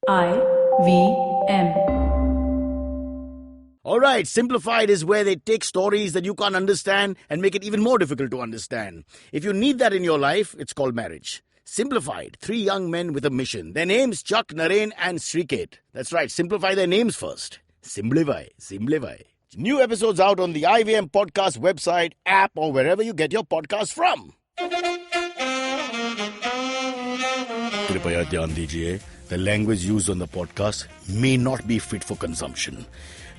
IVM. Alright, Simplified is where they take stories that you can't understand and make it even more difficult to understand. If you need that in your life, it's called marriage. Simplified, 3 young men with a mission. Their names, Chuck, Naren and Sriket. That's right, simplify their names first. Simplify. New episodes out on the IVM podcast website, app or wherever you get your podcast from. कृपया ध्यान दीजिए, the language used on the podcast may not be fit for consumption.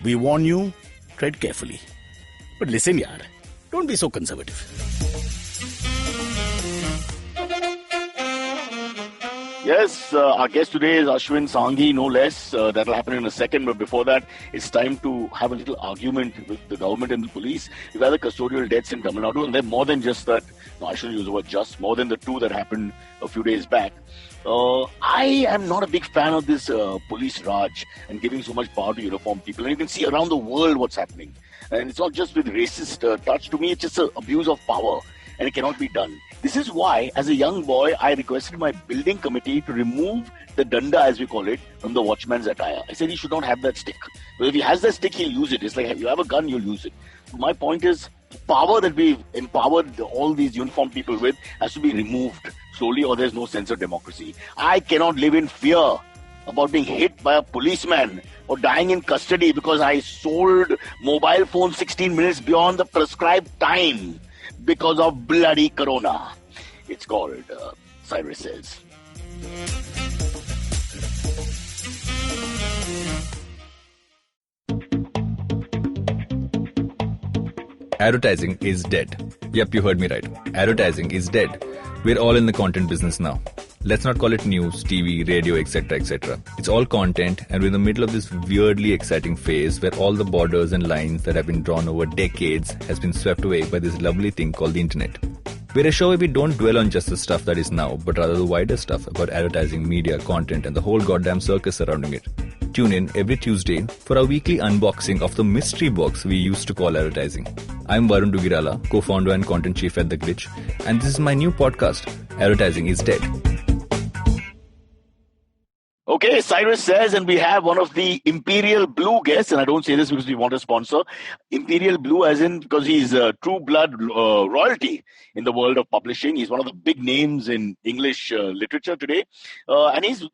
We warn you, tread carefully. But listen yaar, don't be so conservative. Yes, our guest today is Ashwin Sanghi, no less. That'll happen in a second, but before that, it's time to have a little argument with the government and the police. We've had the custodial deaths in Tamil Nadu, and they're more than just that. No, I shouldn't use the word just, more than the 2 that happened a few days back. I am not a big fan of this police Raj and giving so much power to uniformed people. And you can see around the world what's happening. And it's not just with racist touch. To me, it's just an abuse of power. And it cannot be done. This is why, as a young boy, I requested my building committee to remove the danda, as we call it, from the watchman's attire. I said he should not have that stick. But if he has that stick, he'll use it. It's like you have a gun, you'll use it. My point is, the power that we've empowered all these uniformed people with has to be removed slowly, or there's no sense of democracy. I cannot live in fear about being hit by a policeman or dying in custody because I sold mobile phones 16 minutes beyond the prescribed time because of bloody corona. It's called Cyrus Says. Advertising is dead. Yep, you heard me right. Advertising is dead. We're all in the content business now. Let's not call it news, TV, radio, etc., etc. It's all content, and we're in the middle of this weirdly exciting phase where all the borders and lines that have been drawn over decades has been swept away by this lovely thing called the internet. We're a show where we don't dwell on just the stuff that is now, but rather the wider stuff about advertising, media, content, and the whole goddamn circus surrounding it. Tune in every Tuesday for our weekly unboxing of the mystery box we used to call advertising. I'm Varun Dugirala, co-founder and content chief at The Glitch, and this is my new podcast, Advertising is Dead. Okay, Cyrus Says, and we have one of the Imperial Blue guests, and I don't say this because we want a sponsor. Imperial Blue as in because he's true blood royalty in the world of publishing. He's one of the big names in English literature today. And he's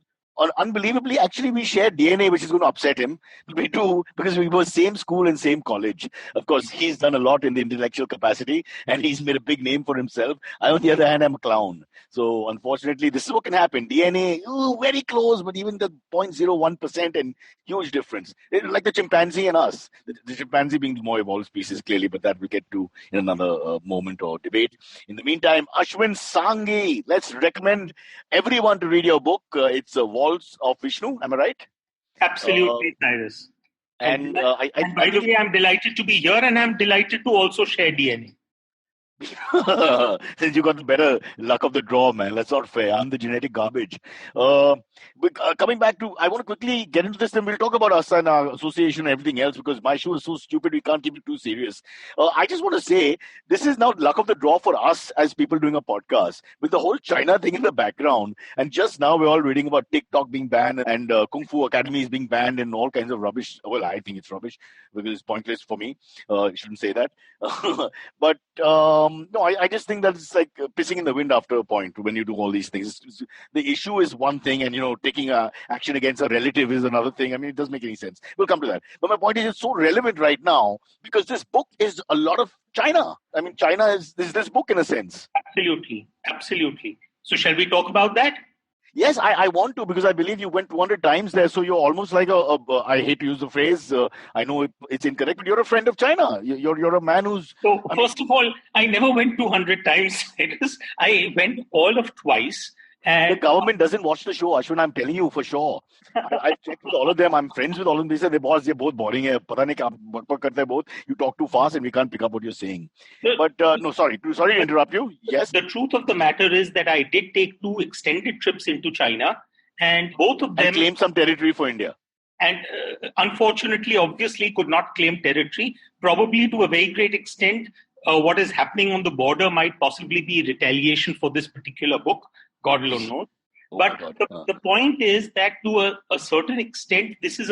unbelievably, actually we share DNA, which is going to upset him. We do, because we were same school and same college. Of course, he's done a lot in the intellectual capacity, and he's made a big name for himself. I, on the other hand, am a clown. So, unfortunately, this is what can happen. DNA, very close, but even the 0.01% and huge difference. It's like the chimpanzee and us. The chimpanzee being the more evolved species, clearly, but that we'll get to in another moment or debate. In the meantime, Ashwin Sanghi, let's recommend everyone to read your book. It's Vault of Vishnu, am I right? Absolutely, Cyrus. And by the way, I'm delighted to be here, and I'm delighted to also share DNA. Since you got the better luck of the draw, man. That's not fair. I'm the genetic garbage. Coming back to, I want to quickly get into this, and we'll talk about us and our association and everything else, because my show is so stupid we can't keep it too serious. I just want to say, this is now luck of the draw for us as people doing a podcast, with the whole China thing in the background. And just now we're all reading about TikTok being banned and Kung Fu academies being banned and all kinds of rubbish. Well, I think it's rubbish because it's pointless for me. You shouldn't say that. But no, I just think that it's like pissing in the wind after a point when you do all these things. The issue is one thing, and, taking action against a relative is another thing. I mean, it doesn't make any sense. We'll come to that. But my point is, it's so relevant right now because this book is a lot of China. I mean, China is this book in a sense. Absolutely. So shall we talk about that? Yes, I want to, because I believe you went 200 times there. So you're almost like I hate to use the phrase. I know it's incorrect, but you're a friend of China. You're a man who's... So first of all, I never went 200 times. I went all of twice. And the government doesn't watch the show, Ashwin. I'm telling you for sure. I've checked with all of them. I'm friends with all of them. They say, boss, you're both boring. Pata nahi kya bak karte both. You talk too fast and we can't pick up what you're saying. But no, sorry to interrupt you. Yes. The truth of the matter is that I did take 2 extended trips into China, and both of them... And claimed some territory for India. And unfortunately, obviously, could not claim territory. Probably to a very great extent, what is happening on the border might possibly be retaliation for this particular book. God alone knows. Oh my But God. the point is that to a certain extent, this is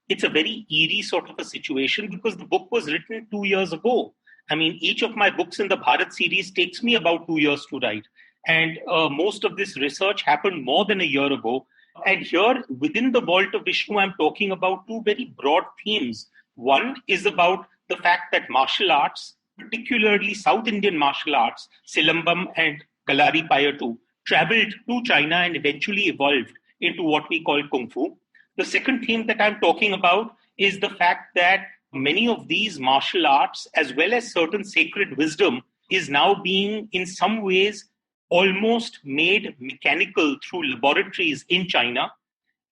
it's a very eerie sort of a situation because the book was written 2 years ago. I mean, each of my books in the Bharat series takes me about 2 years to write. And most of this research happened more than a year ago. And here within the Vault of Vishnu, I'm talking about two very broad themes. One is about the fact that martial arts, particularly South Indian martial arts, Silambam and Kalari Payattu, traveled to China and eventually evolved into what we call Kung Fu. The second theme that I'm talking about is the fact that many of these martial arts, as well as certain sacred wisdom, is now being in some ways almost made mechanical through laboratories in China.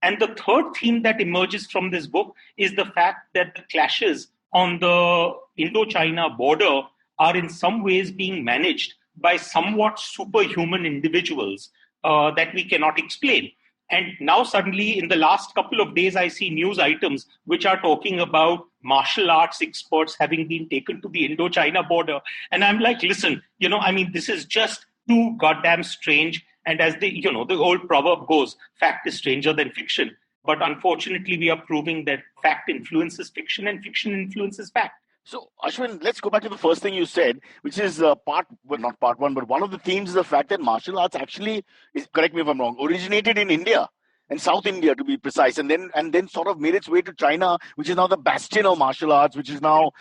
And the third theme that emerges from this book is the fact that the clashes on the Indo-China border are in some ways being managed by somewhat superhuman individuals that we cannot explain. And now suddenly in the last couple of days, I see news items which are talking about martial arts experts having been taken to the Indo-China border. And I'm like, listen, this is just too goddamn strange. And as the old proverb goes, fact is stranger than fiction. But unfortunately, we are proving that fact influences fiction and fiction influences fact. So, Ashwin, let's go back to the first thing you said, which is not part one, but one of the themes is the fact that martial arts actually, correct me if I'm wrong, originated in India and South India to be precise, and then sort of made its way to China, which is now the bastion of martial arts, which is now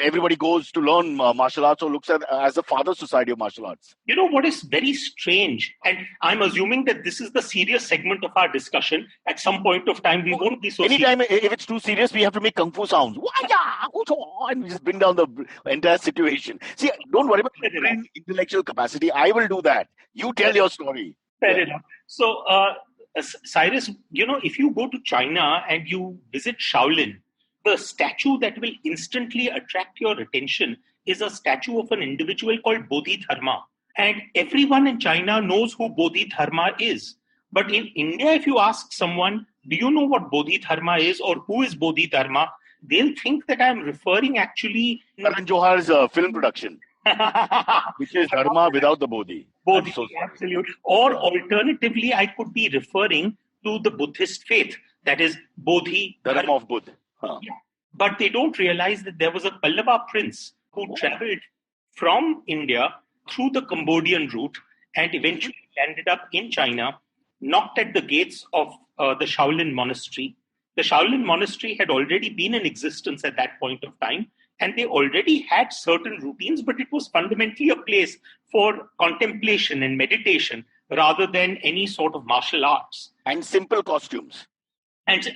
everybody goes to learn martial arts or looks at as the father society of martial arts. You know what is very strange, and I'm assuming that this is the serious segment of our discussion. At some point of time, we won't be so anytime if it's too serious, we have to make kung fu sounds. And we just bring down the entire situation. See, don't worry about intellectual capacity. I will do that. You tell your story. Fair enough. So, Cyrus, if you go to China and you visit Shaolin, the statue that will instantly attract your attention is a statue of an individual called Bodhidharma. And everyone in China knows who Bodhidharma is. But in India, if you ask someone, do you know what Bodhidharma is or who is Bodhidharma? They'll think that I'm referring actually... Karan Johar's film production, which is Dharma without the Bodhi. Bodhi, absolutely. Or alternatively, I could be referring to the Buddhist faith, that is Bodhi Dharma of Buddha. Yeah. But they don't realize that there was a Pallava prince who traveled from India through the Cambodian route and eventually landed up in China, knocked at the gates of the Shaolin Monastery. The Shaolin Monastery had already been in existence at that point of time, and they already had certain routines, but it was fundamentally a place for contemplation and meditation rather than any sort of martial arts. And simple costumes. And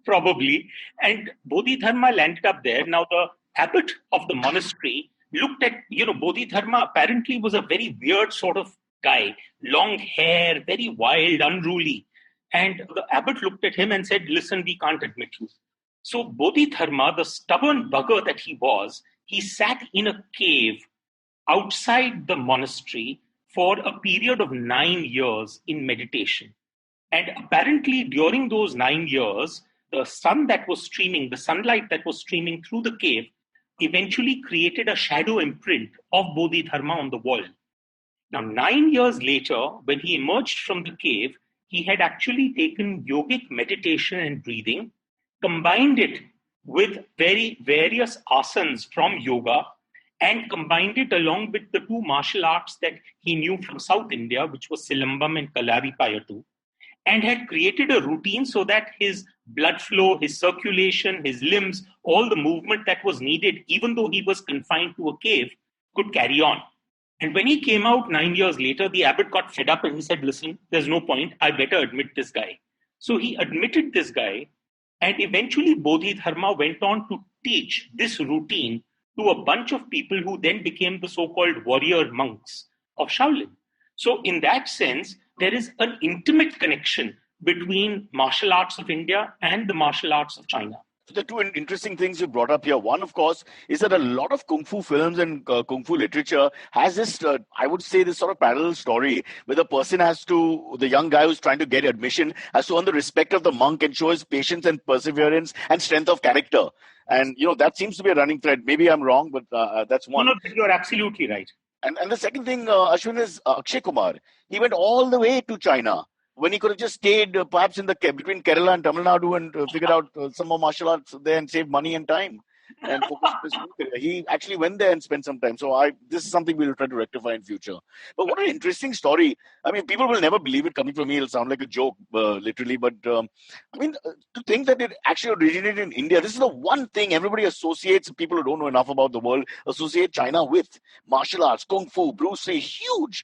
probably. And Bodhidharma landed up there. Now, the abbot of the monastery looked at, Bodhidharma apparently was a very weird sort of guy, long hair, very wild, unruly. And the abbot looked at him and said, listen, we can't admit you. So Bodhidharma, the stubborn bugger that he was, he sat in a cave outside the monastery for a period of 9 years in meditation. And apparently during those 9 years, the sunlight that was streaming through the cave eventually created a shadow imprint of Bodhidharma on the wall. Now, 9 years later, when he emerged from the cave, he had actually taken yogic meditation and breathing, combined it with very various asanas from yoga, and combined it along with the two martial arts that he knew from South India, which was Silambam and Kalari Payattu, and had created a routine so that his blood flow, his circulation, his limbs, all the movement that was needed, even though he was confined to a cave, could carry on. And when he came out 9 years later, the abbot got fed up and he said, listen, there's no point. I better admit this guy. So he admitted this guy, and eventually Bodhidharma went on to teach this routine to a bunch of people who then became the so-called warrior monks of Shaolin. So in that sense, there is an intimate connection between martial arts of India and the martial arts of China. So the two interesting things you brought up here. One, of course, is that a lot of Kung Fu films and Kung Fu literature has this, I would say, this sort of parallel story where the young guy who's trying to get admission has to earn the respect of the monk and show his patience and perseverance and strength of character. And, that seems to be a running thread. Maybe I'm wrong, but that's one. No, you're absolutely right. And the second thing, Ashwin, is Akshay Kumar. He went all the way to China when he could have just stayed perhaps in the between Kerala and Tamil Nadu and figured out some more martial arts there and saved money and time and focused on his film career. He actually went there and spent some time. So this is something we'll try to rectify in future. But what an interesting story. I mean, people will never believe it coming from me. It'll sound like a joke, literally. But I mean, to think that it actually originated in India, this is the one thing everybody associates, people who don't know enough about the world, associate China with. Martial arts, Kung Fu, Bruce Lee, huge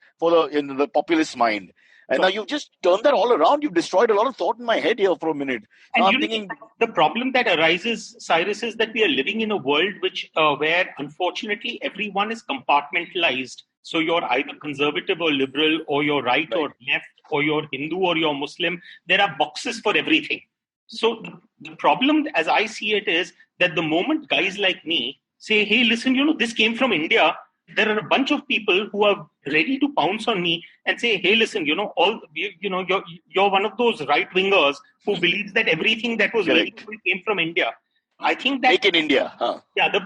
in the populist mind. And now you've just turned that all around. You've destroyed a lot of thought in my head here for a minute. And I'm thinking, the problem that arises, Cyrus, is that we are living in a world where, unfortunately, everyone is compartmentalized. So you're either conservative or liberal, or you're right or left, or you're Hindu or you're Muslim. There are boxes for everything. So the problem, as I see it, is that the moment guys like me say, hey, listen, this came from India, there are a bunch of people who are ready to pounce on me and say, hey, listen, you're one of those right-wingers who believes that everything that was meaningful came from India. I think that... Make in India. Huh? Yeah,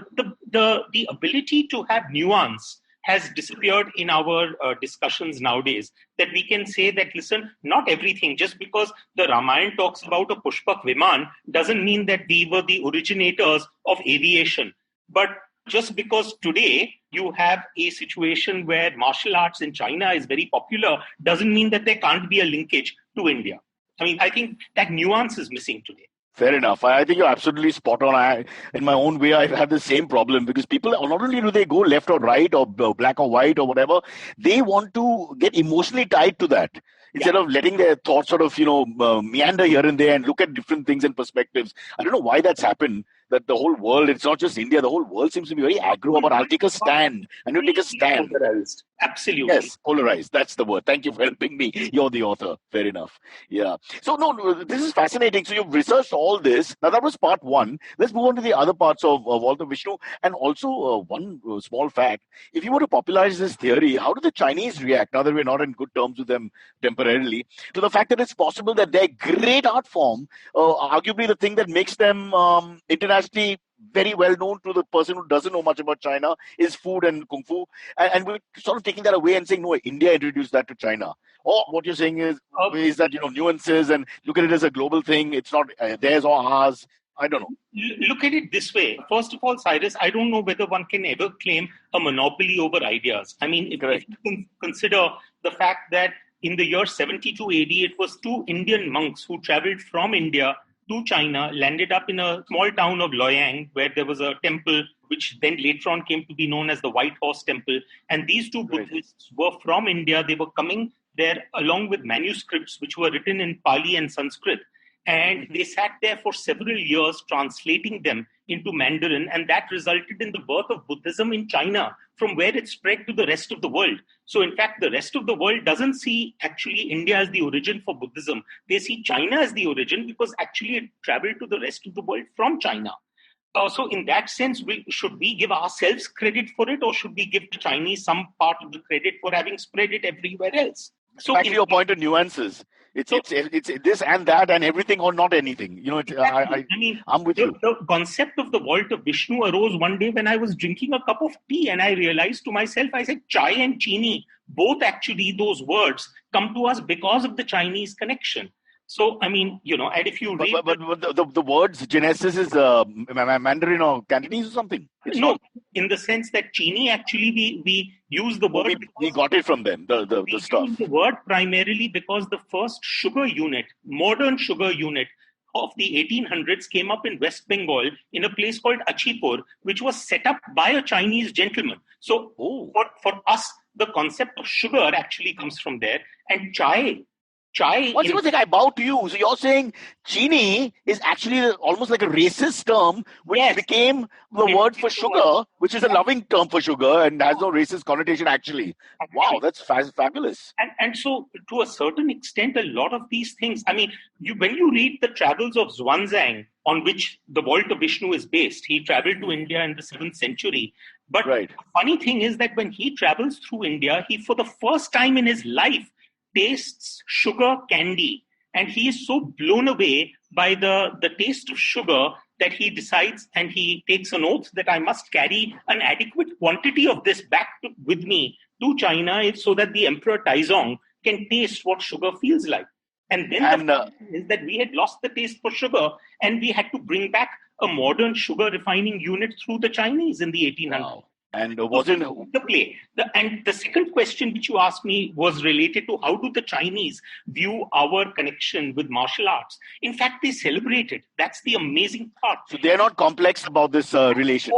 the ability to have nuance has disappeared in our discussions nowadays, that we can say that, listen, not everything, just because the Ramayana talks about a Pushpak Viman doesn't mean that we were the originators of aviation. But just because today you have a situation where martial arts in China is very popular doesn't mean that there can't be a linkage to India. I mean, I think that nuance is missing today. Fair enough. I think you're absolutely spot on. In my own way, I have the same problem because people, not only do they go left or right or black or white or whatever, they want to get emotionally tied to that. Instead of letting their thoughts sort of, meander here and there and look at different things and perspectives. I don't know why that's happened. That the whole world, it's not just India, the whole world seems to be very aggro about, I'll take a stand. And you take a stand. Polarized. Absolutely. Yes, polarized. That's the word. Thank you for helping me. You're the author. Fair enough. Yeah. So, no, this is fascinating. So, you've researched all this. Now, that was part one. Let's move on to the other parts of Vault of Vishnu. And also, one small fact. If you were to popularize this theory, how do the Chinese react, now that we're not in good terms with them temporarily, to the fact that it's possible that their great art form, arguably the thing that makes them internationally very well known to the person who doesn't know much about China, is food and Kung Fu. And we're sort of taking that away and saying, no, India introduced that to China. Or what you're saying is that, nuances and look at it as a global thing. It's not theirs or ours. I don't know. Look at it this way. First of all, Cyrus, I don't know whether one can ever claim a monopoly over ideas. I mean, if you consider the fact that in the year 72 AD, it was 2 Indian monks who traveled from India to China, landed up in a small town of Loyang, where there was a temple, which then later on came to be known as the White Horse Temple. And these 2 Buddhists were from India. They were coming there along with manuscripts, which were written in Pali and Sanskrit. And they sat there for several years translating them into Mandarin, and that resulted in the birth of Buddhism in China, from where it spread to the rest of the world. So, in fact, the rest of the world doesn't see actually India as the origin for Buddhism. They see China as the origin because actually it traveled to the rest of the world from China. So, in that sense, should we give ourselves credit for it, or should we give the Chinese some part of the credit for having spread it everywhere else? So, back to your point of nuances. It's this and that and everything or not anything. I'm with you. The concept of the Vault of Vishnu arose one day when I was drinking a cup of tea, and I realized to myself, I said, chai and chini, both actually, those words come to us because of the Chinese connection. So, and if you read... But the words, Genesis is Mandarin or Cantonese or something? In the sense that chini, actually, we use the word... We got it from them, the stuff. We use the word primarily because the first sugar unit, modern sugar unit of the 1800s came up in West Bengal in a place called Achipur, which was set up by a Chinese gentleman. So, for us, the concept of sugar actually comes from there. And chai... What's the thing? I bow to you. So you're saying chini is actually almost like a racist term, which became the word for sugar, which is a loving term for sugar and has no racist connotation actually. Wow, that's fabulous. And so to a certain extent, a lot of these things, when you read the travels of Xuanzang, on which the Vault of Vishnu is based, he traveled to India in the 7th century. But the funny thing is that when he travels through India, he, for the first time in his life, tastes sugar candy, and he is so blown away by the taste of sugar that he decides and he takes an oath that I must carry an adequate quantity of this back with me to China is so that the Emperor Taizong can taste what sugar feels like. And then the problem is that we had lost the taste for sugar, and we had to bring back a modern sugar refining unit through the Chinese in the 1800s. Wow. And wasn't the play. And the second question which you asked me was related to how do the Chinese view our connection with martial arts. In fact, they celebrate it. That's the amazing part. So they're not complex about this relation?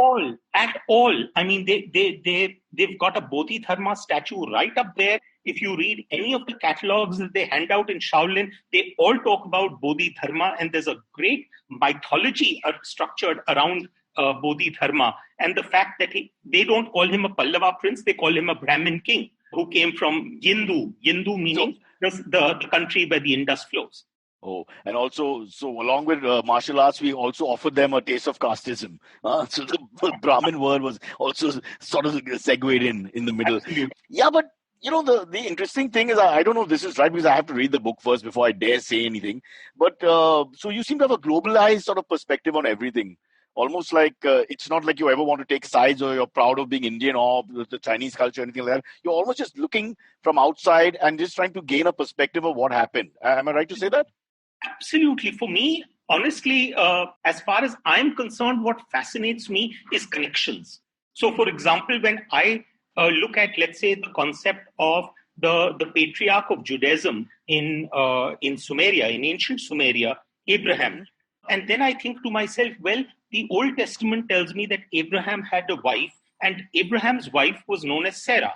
At all. I mean, they've got a Bodhidharma statue right up there. If you read any of the catalogs that they hand out in Shaolin, they all talk about Bodhidharma, and there's a great mythology structured around Bodhidharma, and the fact that they don't call him a Pallava prince, they call him a Brahmin king who came from Yindu meaning the country where the Indus flows. Oh, and also, so along with martial arts, we also offered them a taste of casteism. So the Brahmin word was also sort of segued in the middle. Absolutely. Yeah, but the interesting thing is, I don't know if this is right because I have to read the book first before I dare say anything. But so you seem to have a globalized sort of perspective on everything. Almost like it's not like you ever want to take sides or you're proud of being Indian or the Chinese culture or anything like that. You're almost just looking from outside and just trying to gain a perspective of what happened. Am I right to say that? Absolutely. For me, honestly, as far as I'm concerned, what fascinates me is connections. So, for example, when I look at, let's say, the concept of the patriarch of Judaism in Sumeria, in ancient Sumeria, Abraham, and then I think to myself, well, the Old Testament tells me that Abraham had a wife, and Abraham's wife was known as Sarah.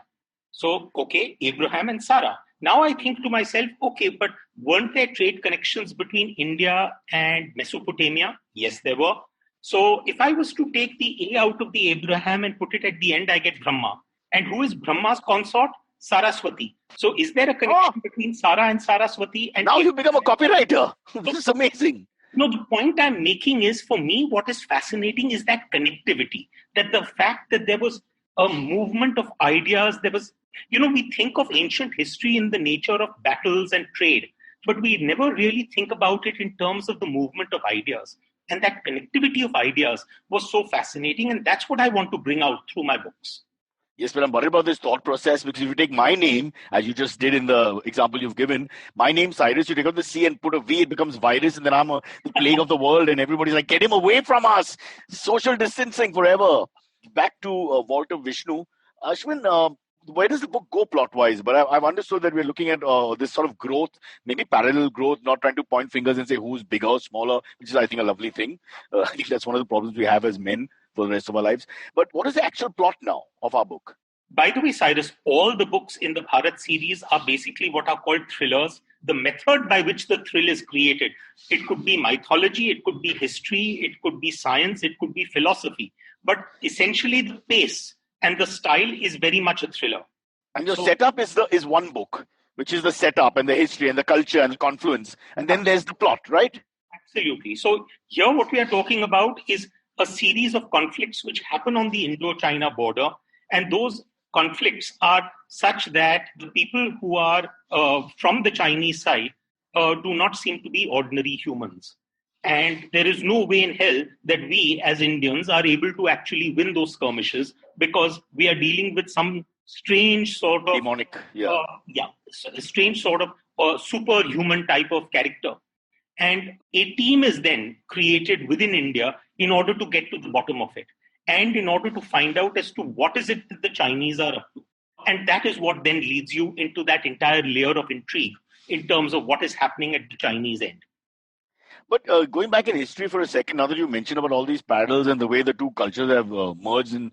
So, okay, Abraham and Sarah. Now I think to myself, okay, but weren't there trade connections between India and Mesopotamia? Yes, there were. So if I was to take the A out of the Abraham and put it at the end, I get Brahma. And who is Brahma's consort? Saraswati. So is there a connection between Sarah and Saraswati? And now you become a copywriter. This is amazing. No, the point I'm making is, for me, what is fascinating is that connectivity, that the fact that there was a movement of ideas, there was, we think of ancient history in the nature of battles and trade, but we never really think about it in terms of the movement of ideas. And that connectivity of ideas was so fascinating, and that's what I want to bring out through my books. Yes, but I'm worried about this thought process because if you take my name, as you just did in the example you've given, my name Cyrus, you take out the C and put a V, it becomes virus, and then I'm the plague of the world, and everybody's like, get him away from us. Social distancing forever. Back to Vault of Vishnu. Ashwin, where does the book go plot-wise? But I've understood that we're looking at this sort of growth, maybe parallel growth, not trying to point fingers and say who's bigger or smaller, which is, I think, a lovely thing. I think that's one of the problems we have as men for the rest of our lives. But what is the actual plot now of our book? By the way, Cyrus, all the books in the Bharat series are basically what are called thrillers. The method by which the thrill is created. It could be mythology, it could be history, it could be science, it could be philosophy. But essentially the pace and the style is very much a thriller. And your setup is one book, which is the setup and the history and the culture and the confluence. And then there's the plot, right? Absolutely. So here what we are talking about is a series of conflicts which happen on the Indo-China border. And those conflicts are such that the people who are from the Chinese side do not seem to be ordinary humans. And there is no way in hell that we as Indians are able to actually win those skirmishes because we are dealing with some strange sort of... demonic, strange sort of superhuman type of character. And a team is then created within India in order to get to the bottom of it and in order to find out as to what is it that the Chinese are up to. And that is what then leads you into that entire layer of intrigue in terms of what is happening at the Chinese end. But going back in history for a second, now that you mentioned about all these parallels and the way the two cultures have merged and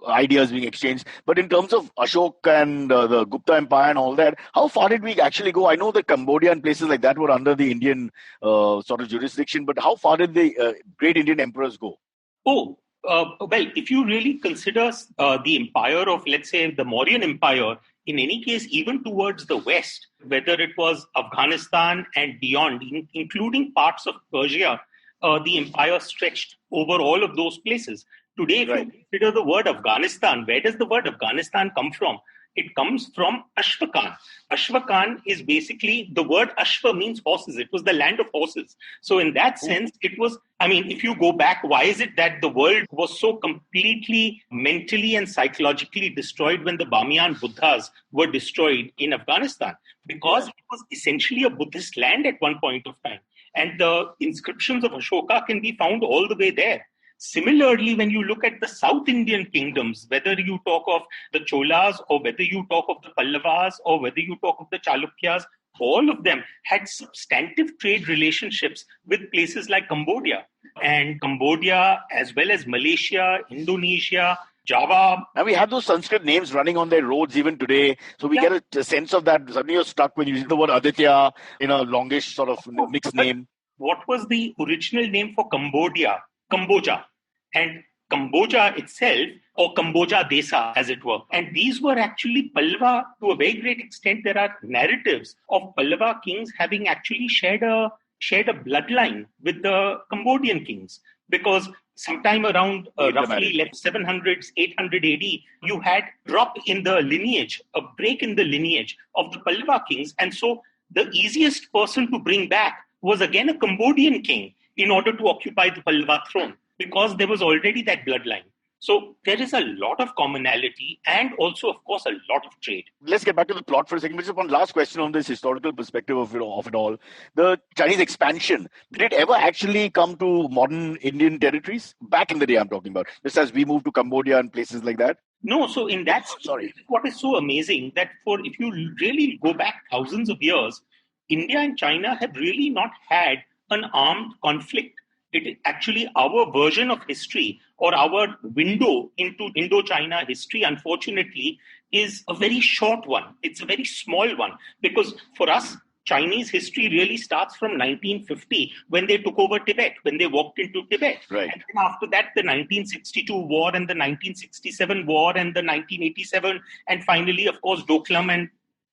ideas being exchanged, but in terms of Ashok and the Gupta Empire and all that, how far did we actually go? I know that Cambodia and places like that were under the Indian sort of jurisdiction, but how far did the great Indian emperors go? Well, if you really consider the empire of, let's say, the Mauryan Empire, in any case, even towards the west, whether it was Afghanistan and beyond, including parts of Persia, the empire stretched over all of those places. Today, if you consider the word Afghanistan, where does the word Afghanistan come from? it comes from Ashwakan. Ashwakan is basically, the word Ashwa means horses. It was the land of horses. So in that sense, it was, I mean, if you go back, why is it that the world was so completely mentally and psychologically destroyed when the Bamiyan Buddhas were destroyed in Afghanistan? Because it was essentially a Buddhist land at one point of time. And the inscriptions of Ashoka can be found all the way there. Similarly, when you look at the South Indian kingdoms, whether you talk of the Cholas or whether you talk of the Pallavas or whether you talk of the Chalukyas, all of them had substantive trade relationships with places like Cambodia. And Cambodia, as well as Malaysia, Indonesia, Java. And we have those Sanskrit names running on their roads even today. So we get a sense of that. Suddenly you're stuck when you use the word Aditya in a longish sort of mixed name. What was the original name for Cambodia? Cambodia. And Cambodia itself, or Cambodia Desa, as it were. And these were actually Pallava, to a very great extent. There are narratives of Pallava kings having actually shared a bloodline with the Cambodian kings. Because sometime around roughly 700s, 800 AD, you had drop in the lineage, a break in the lineage of the Pallava kings. And so the easiest person to bring back was again a Cambodian king in order to occupy the Pallava throne, because there was already that bloodline. So there is a lot of commonality and also, of course, a lot of trade. Let's get back to the plot for a second. Just one last question on this historical perspective of it all. The Chinese expansion, did it ever actually come to modern Indian territories? Back in the day, I'm talking about. Just as we moved to Cambodia and places like that? No, so in that, what is so amazing that if you really go back thousands of years, India and China have really not had an armed conflict. It is actually our version of history, or our window into Indo-China history, unfortunately, is a very short one. It's a very small one, because for us, Chinese history really starts from 1950, when they took over Tibet, when they walked into Tibet. Right. And then after that, the 1962 war and the 1967 war and the 1987, and finally, of course, Doklam and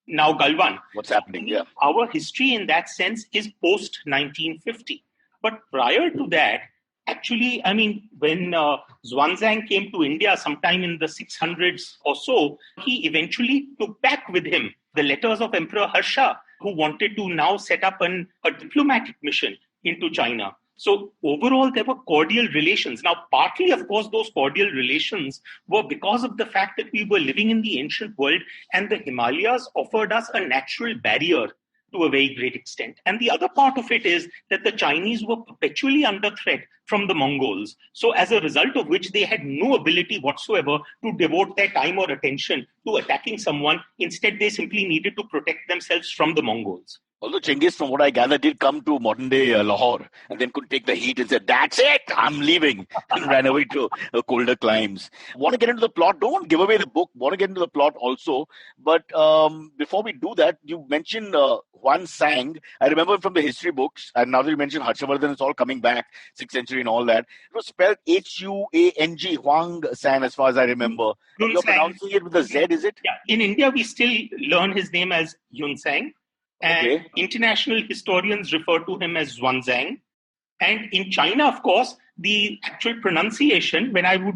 now Galwan. What's happening? Yeah. Our history in that sense is post-1950. But prior to that, actually, I mean, when Xuanzang came to India sometime in the 600s or so, he eventually took back with him the letters of Emperor Harsha, who wanted to now set up a diplomatic mission into China. So overall, there were cordial relations. Now, partly, of course, those cordial relations were because of the fact that we were living in the ancient world and the Himalayas offered us a natural barrier to a very great extent. And the other part of it is that the Chinese were perpetually under threat from the Mongols. So as a result of which, they had no ability whatsoever to devote their time or attention to attacking someone. Instead, they simply needed to protect themselves from the Mongols. Although Genghis, from what I gather, did come to modern-day Lahore and then could take the heat and said, "That's it, I'm leaving," and ran away to colder climes. Want to get into the plot? Don't want to give away the book. Want to get into the plot also. But before we do that, you mentioned Huan Sang. I remember from the history books, and now that you mentioned Harshavardhan, it's all coming back, 6th century and all that. It was spelled Huang Huang Sang, as far as I remember. You're pronouncing it with a Z, is it? Yeah. In India, we still learn his name as Yun Sang. And international historians refer to him as Xuanzang. And in China, of course, the actual pronunciation, when I would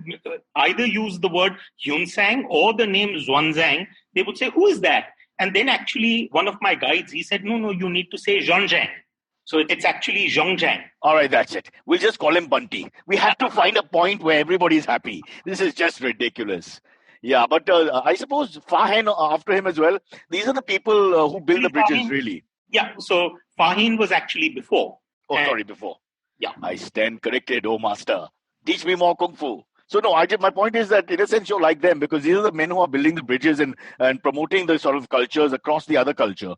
either use the word Yunsang or the name Xuanzang, they would say, "Who is that?" And then actually, one of my guides, he said, no, you need to say Zhangzhang. So it's actually Zhongzhang. All right, that's it. We'll just call him Bunty. We have to find a point where everybody's happy. This is just ridiculous. Yeah, but I suppose Fahin after him as well. These are the people who build the bridges, really. Yeah, so Fahin was actually before. Before. Yeah. I stand corrected, oh master. Teach me more Kung Fu. So no, my point is that in a sense you're like them, because these are the men who are building the bridges and promoting the sort of cultures across the other culture.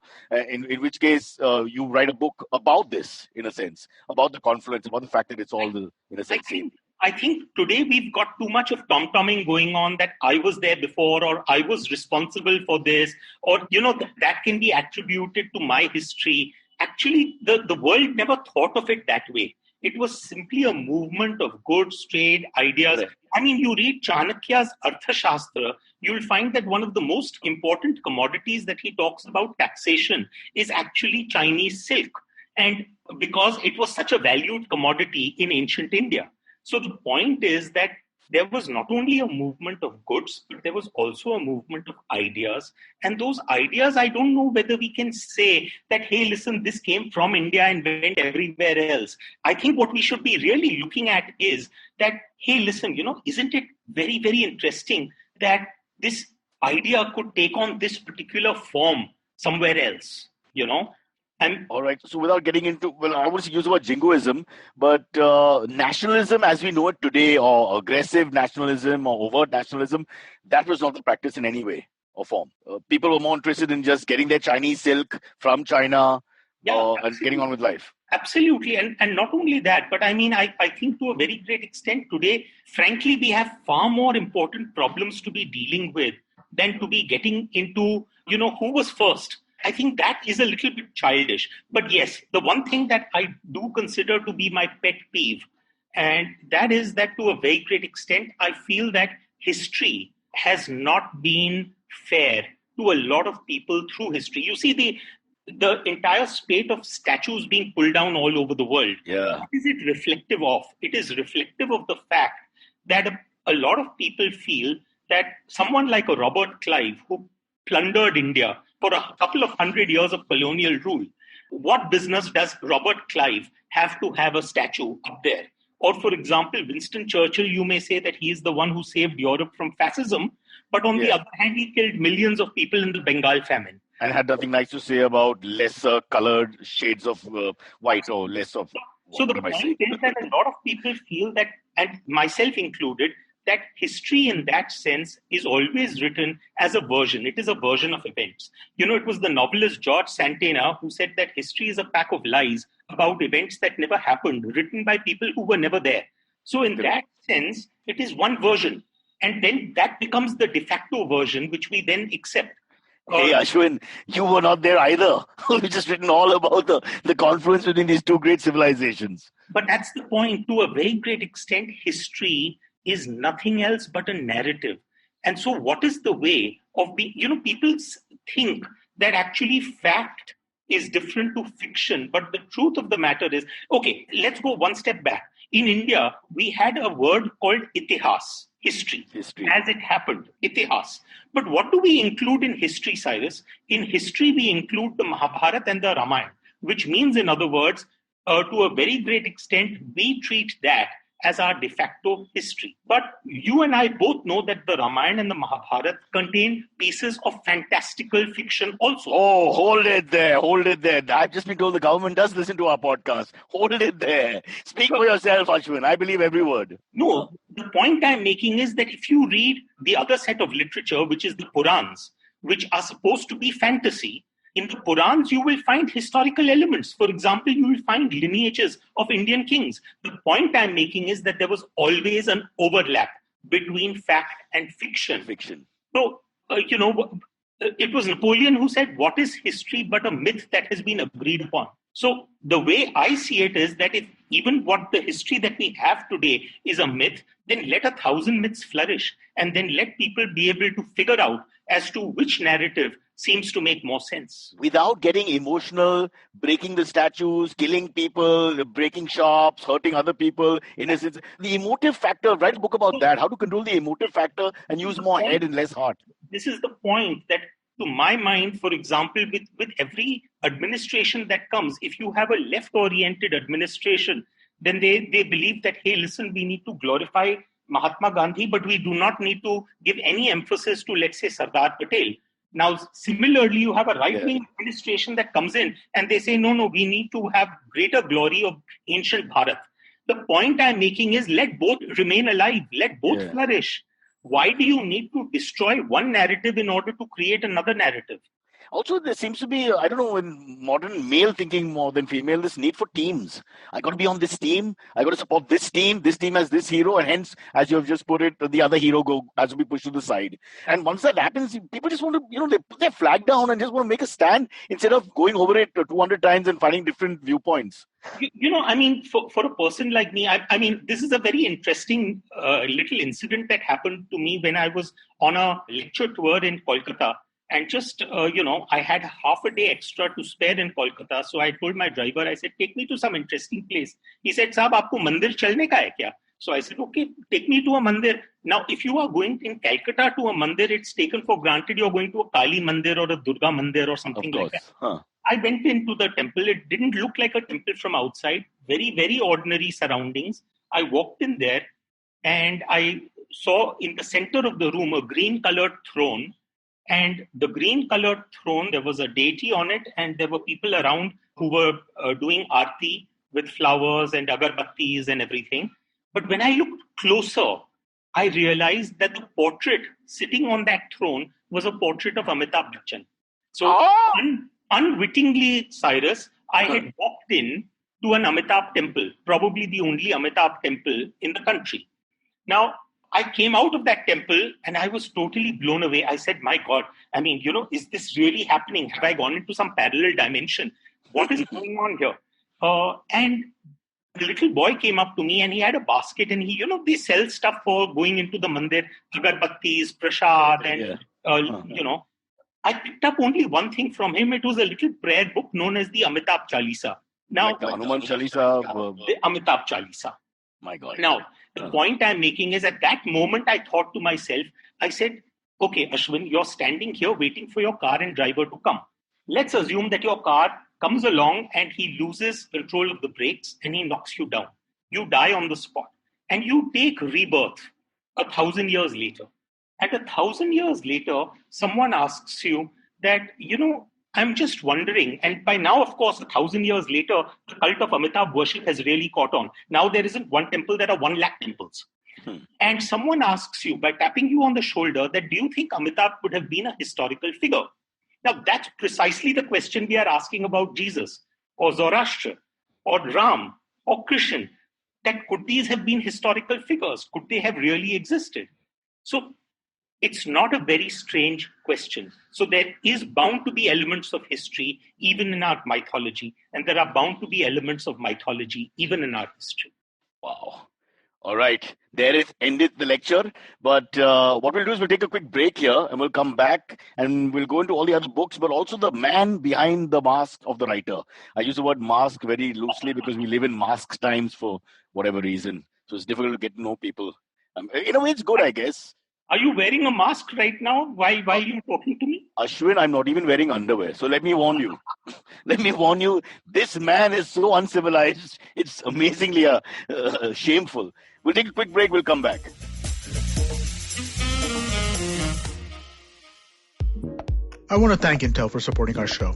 In which case you write a book about this, in a sense, about the confluence, about the fact that it's all in a sense same. I think today we've got too much of tom-tomming going on, that I was there before, or I was responsible for this, or, that can be attributed to my history. Actually, the world never thought of it that way. It was simply a movement of goods, trade, ideas. Right. I mean, you read Chanakya's Arthashastra, you'll find that one of the most important commodities that he talks about, taxation, is actually Chinese silk. And because it was such a valued commodity in ancient India. So the point is that there was not only a movement of goods, but there was also a movement of ideas. And those ideas, I don't know whether we can say that, hey, listen, this came from India and went everywhere else. I think what we should be really looking at is that, hey, listen, isn't it very, very interesting that this idea could take on this particular form somewhere else, And all right. So without getting into, I want to use the word jingoism, but nationalism as we know it today, or aggressive nationalism or overt nationalism, that was not the practice in any way or form. People were more interested in just getting their Chinese silk from China and getting on with life. Absolutely. And not only that, but I think to a very great extent today, frankly, we have far more important problems to be dealing with than to be getting into, who was first. I think that is a little bit childish. But yes, the one thing that I do consider to be my pet peeve, and that is that to a very great extent, I feel that history has not been fair to a lot of people through history. You see, the entire spate of statues being pulled down all over the world. Yeah. What is it reflective of? It is reflective of the fact that a lot of people feel that someone like a Robert Clive, who plundered India for a couple of 100 years of colonial rule, what business does Robert Clive have to have a statue up there? Or, for example, Winston Churchill, you may say that he is the one who saved Europe from fascism, but on the other hand, he killed millions of people in the Bengal famine. And had nothing nice to say about lesser colored shades of white or less of... So the point is that a lot of people feel that, and myself included, that history in that sense is always written as a version. It is a version of events. It was the novelist George Santayana who said that history is a pack of lies about events that never happened, written by people who were never there. So in that sense, it is one version. And then that becomes the de facto version, which we then accept. Hey, Ashwin, you were not there either. You've just written all about the confluence between these two great civilizations. But that's the point. To a very great extent, history is nothing else but a narrative. And so what is the way of being, people think that actually fact is different to fiction. But the truth of the matter is, okay, let's go one step back. In India, we had a word called itihas, history, as it happened, itihas. But what do we include in history, Cyrus? In history, we include the Mahabharata and the Ramayana, which means, in other words, to a very great extent, we treat that as our de facto history. But you and I both know that the Ramayana and the Mahabharata contain pieces of fantastical fiction also. Oh, hold it there. I've just been told the government does listen to our podcast. Hold it there. Speak for yourself, Ashwin. I believe every word. No, the point I'm making is that if you read the other set of literature, which is the Purans, which are supposed to be fantasy, in the Purans, you will find historical elements. For example, you will find lineages of Indian kings. The point I'm making is that there was always an overlap between fact and fiction. So, it was Napoleon who said, what is history but a myth that has been agreed upon? So the way I see it is that if even what the history that we have today is a myth, then let 1,000 myths flourish, and then let people be able to figure out as to which narrative seems to make more sense. Without getting emotional, breaking the statues, killing people, breaking shops, hurting other people, innocents. The emotive factor, write a book about that, how to control the emotive factor and use more head and less heart. This is the point that, to my mind, for example, with every administration that comes, if you have a left-oriented administration, then they believe that, hey, listen, we need to glorify Mahatma Gandhi, but we do not need to give any emphasis to, let's say, Sardar Patel. Now, similarly, you have a right-wing administration that comes in and they say, no, we need to have greater glory of ancient Bharat. The point I'm making is let both remain alive, let both flourish. Why do you need to destroy one narrative in order to create another narrative? Also, there seems to be, I don't know, in modern male thinking more than female, this need for teams. I got to be on this team. I got to support this team. This team has this hero. And hence, as you have just put it, the other hero has to be pushed to the side. And once that happens, people just want to, they put their flag down and just want to make a stand instead of going over it 200 times and finding different viewpoints. For a person like me, this is a very interesting little incident that happened to me when I was on a lecture tour in Kolkata. And just, I had half a day extra to spare in Kolkata. So I told my driver, I said, take me to some interesting place. He said, Saab, aapko mandir chalne ka hai kya? So I said, okay, take me to a mandir. Now, if you are going in Calcutta to a mandir, it's taken for granted you're going to a Kali mandir or a Durga mandir or something like that. Huh. I went into the temple. It didn't look like a temple from outside. Very, very ordinary surroundings. I walked in there and I saw in the center of the room a green colored throne. And the green colored throne, there was a deity on it, and there were people around who were doing aarti with flowers and agarbattis and everything. But when I looked closer, I realized that the portrait sitting on that throne was a portrait of Amitabh Bachchan. So unwittingly, Cyrus, I had walked in to an Amitabh temple, probably the only Amitabh temple in the country. Now, I came out of that temple and I was totally blown away. I said, my God, I mean, is this really happening? Have I gone into some parallel dimension? What is going on here? And the little boy came up to me and he had a basket and they sell stuff for going into the mandir, agarbattis, prasad, and, I picked up only one thing from him. It was a little prayer book known as the Amitabh Chalisa. Now, like the Hanuman Chalisa. The Amitabh Chalisa. My God. Now, the point I'm making is at that moment, I thought to myself, I said, okay, Ashwin, you're standing here waiting for your car and driver to come. Let's assume that your car comes along and he loses control of the brakes and he knocks you down. You die on the spot and you take rebirth 1,000 years later. And 1,000 years later, someone asks you that, I'm just wondering, and by now, of course, 1,000 years later, the cult of Amitabh worship has really caught on. Now there isn't one temple, there are 1 lakh temples. And someone asks you, by tapping you on the shoulder, that do you think Amitabh could have been a historical figure? Now that's precisely the question we are asking about Jesus, or Zoroaster, or Ram, or Krishna, that could these have been historical figures? Could they have really existed? So it's not a very strange question. So there is bound to be elements of history even in our mythology, and there are bound to be elements of mythology even in our history. Wow. All right. There is ended the lecture. But what we'll do is we'll take a quick break here and we'll come back and we'll go into all the other books, but also the man behind the mask of the writer. I use the word mask very loosely because we live in mask times for whatever reason. So it's difficult to get to know people. In a way, it's good, I guess. Are you wearing a mask right now while you're talking to me? Ashwin, I'm not even wearing underwear. So let me warn you. This man is so uncivilized. It's amazingly shameful. We'll take a quick break. We'll come back. I want to thank Intel for supporting our show.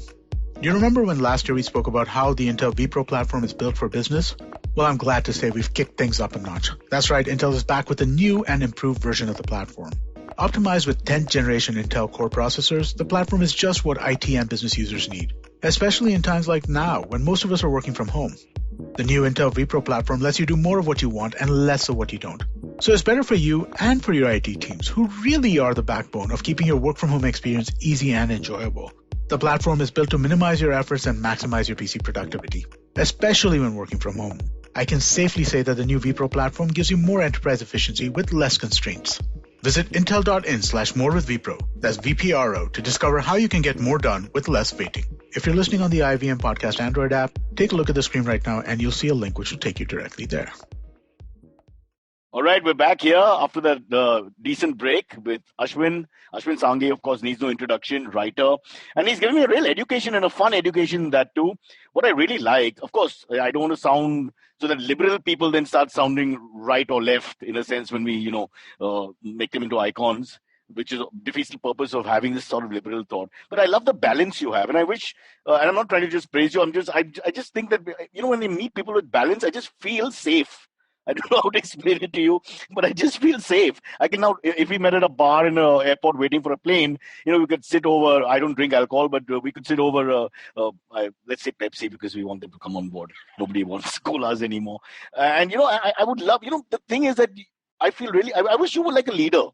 Do you remember when last year we spoke about how the Intel vPro platform is built for business? Well, I'm glad to say we've kicked things up a notch. That's right, Intel is back with a new and improved version of the platform. Optimized with 10th generation Intel Core processors, the platform is just what IT and business users need, especially in times like now when most of us are working from home. The new Intel vPro platform lets you do more of what you want and less of what you don't. So it's better for you and for your IT teams, who really are the backbone of keeping your work from home experience easy and enjoyable. The platform is built to minimize your efforts and maximize your PC productivity, especially when working from home. I can safely say that the new vPro platform gives you more enterprise efficiency with less constraints. Visit intel.in/morewithvpro, that's VPRO, to discover how you can get more done with less waiting. If you're listening on the IVM Podcast Android app, take a look at the screen right now and you'll see a link which will take you directly there. All right, we're back here after that decent break with Ashwin. Ashwin Sanghi, of course, needs no introduction, writer. And he's giving me a real education and a fun education, that too. What I really like, of course, I don't want to sound so that liberal people then start sounding right or left, in a sense, when we, make them into icons, which defeats the purpose of having this sort of liberal thought. But I love the balance you have. And I wish, and I'm not trying to just praise you, I just think that, when they meet people with balance, I just feel safe. I don't know how to explain it to you, but I just feel safe. I can now, if we met at a bar in an airport waiting for a plane, we could sit over, I don't drink alcohol, but we could sit over, let's say Pepsi, because we want them to come on board. Nobody wants colas anymore. And, I would love, the thing is that I feel really, I wish you were like a leader.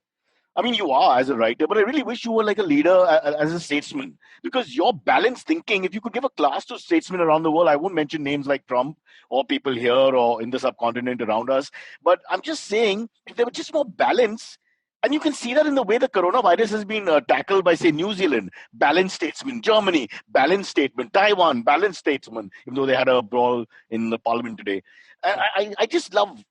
I mean, you are as a writer, but I really wish you were like a leader as a statesman, because your balanced thinking, if you could give a class to statesmen around the world, I won't mention names like Trump or people here or in the subcontinent around us, but I'm just saying, if there were just more balance, and you can see that in the way the coronavirus has been tackled by, say, New Zealand, balanced statesman, Germany, balanced statesman, Taiwan, balanced statesman, even though they had a brawl in the parliament today. I just love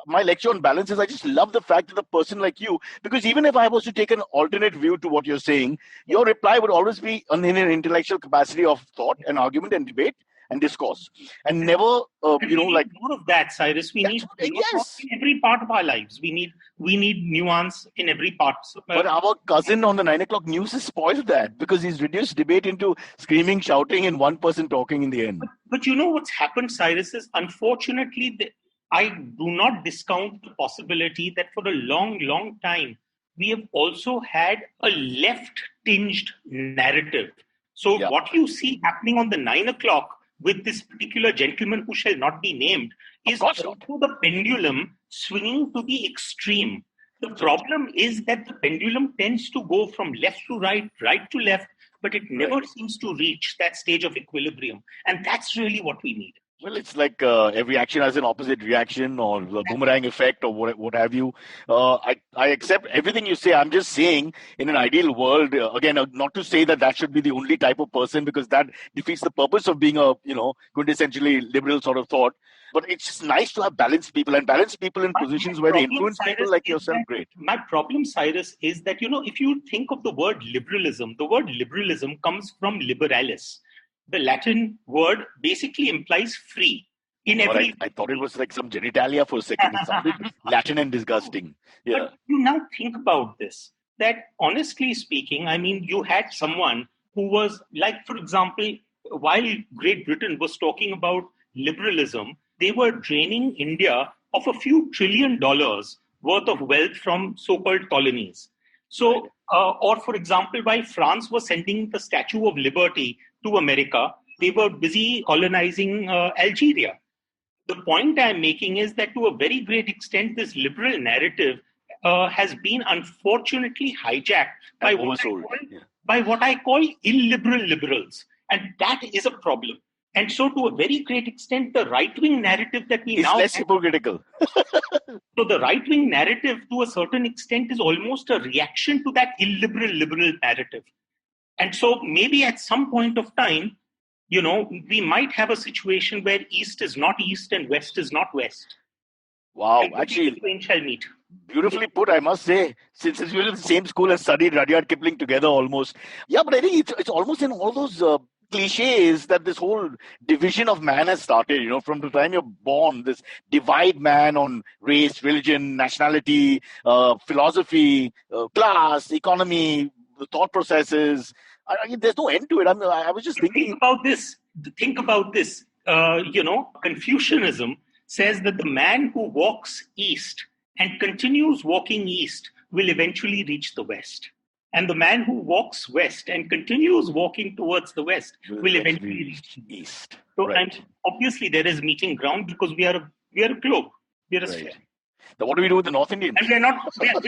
my lecture on balance is I just love the fact that a person like you, because even if I was to take an alternate view to what you're saying, your reply would always be in an intellectual capacity of thought and argument and debate and discourse, and never, We need more of that, Cyrus. We need yes. in every part of our lives. We need nuance in every part. But our cousin on the 9 o'clock news has spoiled that because he's reduced debate into screaming, shouting, and one person talking in the end. But you know what's happened, Cyrus, is unfortunately, I do not discount the possibility that for a long, long time, we have also had a left-tinged narrative. So what you see happening on the 9 o'clock with this particular gentleman who shall not be named is also the pendulum swinging to the extreme. The problem is that the pendulum tends to go from left to right, right to left, but it never seems to reach that stage of equilibrium. And that's really what we need. Well, it's like every action has an opposite reaction, or the boomerang effect, or what have you. I accept everything you say. I'm just saying, in an ideal world, again, not to say that should be the only type of person, because that defeats the purpose of being a quintessentially liberal sort of thought. But it's just nice to have balanced people, and balanced people in positions where they influence people like yourself. Great. My problem, Cyrus, is that, if you think of the word liberalism comes from liberalis. The Latin word basically implies free. I thought it was like some genitalia for a second. It sounded Latin and disgusting. Yeah. But you now think about this, that honestly speaking, I mean, you had someone who was like, for example, while Great Britain was talking about liberalism, they were draining India of a few $1 trillion worth of wealth from so-called colonies. So, or for example, while France was sending the Statue of Liberty to America, they were busy colonizing Algeria. The point I'm making is that to a very great extent, this liberal narrative has been unfortunately hijacked by what I call illiberal liberals. And that is a problem. And so to a very great extent, the right-wing narrative that we now... It's less hypocritical. So the right-wing narrative, to a certain extent, is almost a reaction to that illiberal liberal narrative. And so maybe at some point of time, we might have a situation where East is not East and West is not West. Wow, and actually, the twain shall meet. Beautifully put, I must say. Since we were in the same school and studied Rudyard Kipling together almost. Yeah, but I think it's almost in all those cliches that this whole division of man has started, from the time you're born, this divide man on race, religion, nationality, philosophy, class, economy, the thought processes. There's no end to it. I was just thinking. Think about this. Confucianism says that the man who walks east and continues walking east will eventually reach the west. And the man who walks west and continues walking towards the west will eventually reach east. So, and obviously there is meeting ground because we are a globe. We are a sphere. Now, what do we do with the North Indians? And we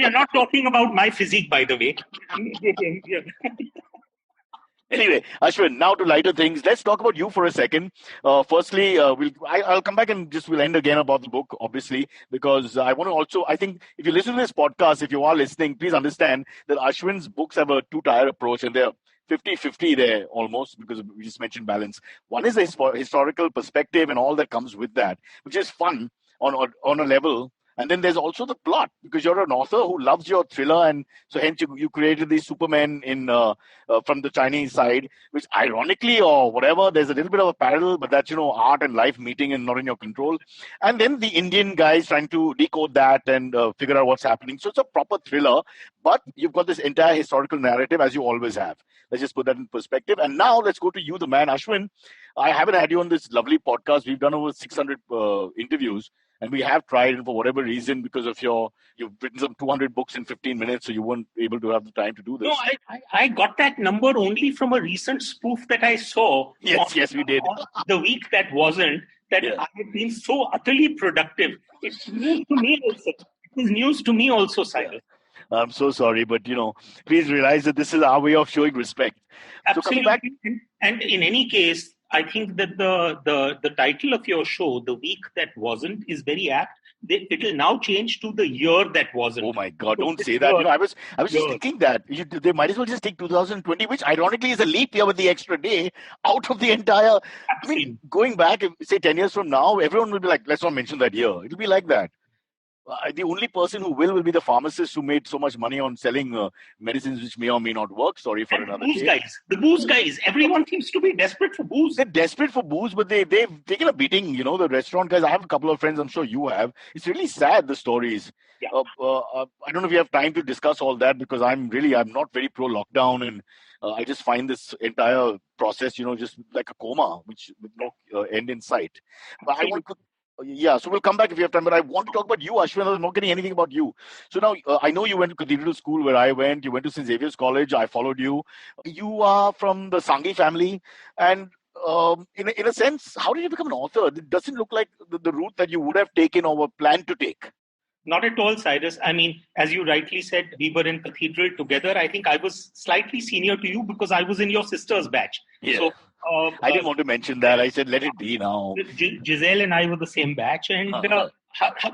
are not talking about my physique, by the way. Anyway, Ashwin, now to lighter things. Let's talk about you for a second. Firstly, I'll come back and we'll end again about the book, obviously, because I want to also, I think if you listen to this podcast, if you are listening, please understand that Ashwin's books have a two-tier approach, and they're 50-50 there almost, because we just mentioned balance. One is the historical perspective and all that comes with that, which is fun on a level. And then there's also the plot, because you're an author who loves your thriller, and so hence you created these Supermen from the Chinese side, which ironically or whatever, there's a little bit of a parallel, but that's art and life meeting and not in your control. And then the Indian guys trying to decode that and figure out what's happening. So it's a proper thriller, but you've got this entire historical narrative, as you always have. Let's just put that in perspective. And now let's go to you, the man, Ashwin. I haven't had you on this lovely podcast. We've done over 600 interviews. And we have tried, and for whatever reason, because of you've written some 200 books in 15 minutes, so you weren't able to have the time to do this. No, I got that number only from a recent spoof that I saw. Yes, we did. The week that wasn't, I had been so utterly productive. It's news to me also. It is news to me also, Cyrus. I'm so sorry, but, please realize that this is our way of showing respect. Absolutely. So coming back... And in any case, I think that the title of your show, The Week That Wasn't, is very apt. It will now change to The Year That Wasn't. Oh my God, don't say that. I was just thinking that they might as well just take 2020, which ironically is a leap year with the extra day, out of the entire... Absolutely. Going back, say 10 years from now, everyone will be like, let's not mention that year. It'll be like that. The only person who will be the pharmacist who made so much money on selling medicines which may or may not work. Sorry for another day. The booze guys. Everyone seems to be desperate for booze. They're desperate for booze, but they've taken a beating. The restaurant guys. I have a couple of friends. I'm sure you have. It's really sad, the stories. Yeah. I don't know if you have time to discuss all that, because I'm not very pro lockdown, and I just find this entire process, just like a coma, which with no end in sight. But I want to. Yeah, so we'll come back if you have time, but I want to talk about you, Ashwin. I'm not getting anything about you. So now, I know you went to Cathedral school where I went. You went to St. Xavier's College. I followed you. You are from the Sanghi family. And in a sense, how did you become an author? It doesn't look like the route that you would have taken or were planned to take. Not at all, Cyrus. I mean, as you rightly said, we were in Cathedral together. I think I was slightly senior to you because I was in your sister's batch. Yeah. So, I didn't want to mention that. I said, let it be now. Giselle and I were the same batch. And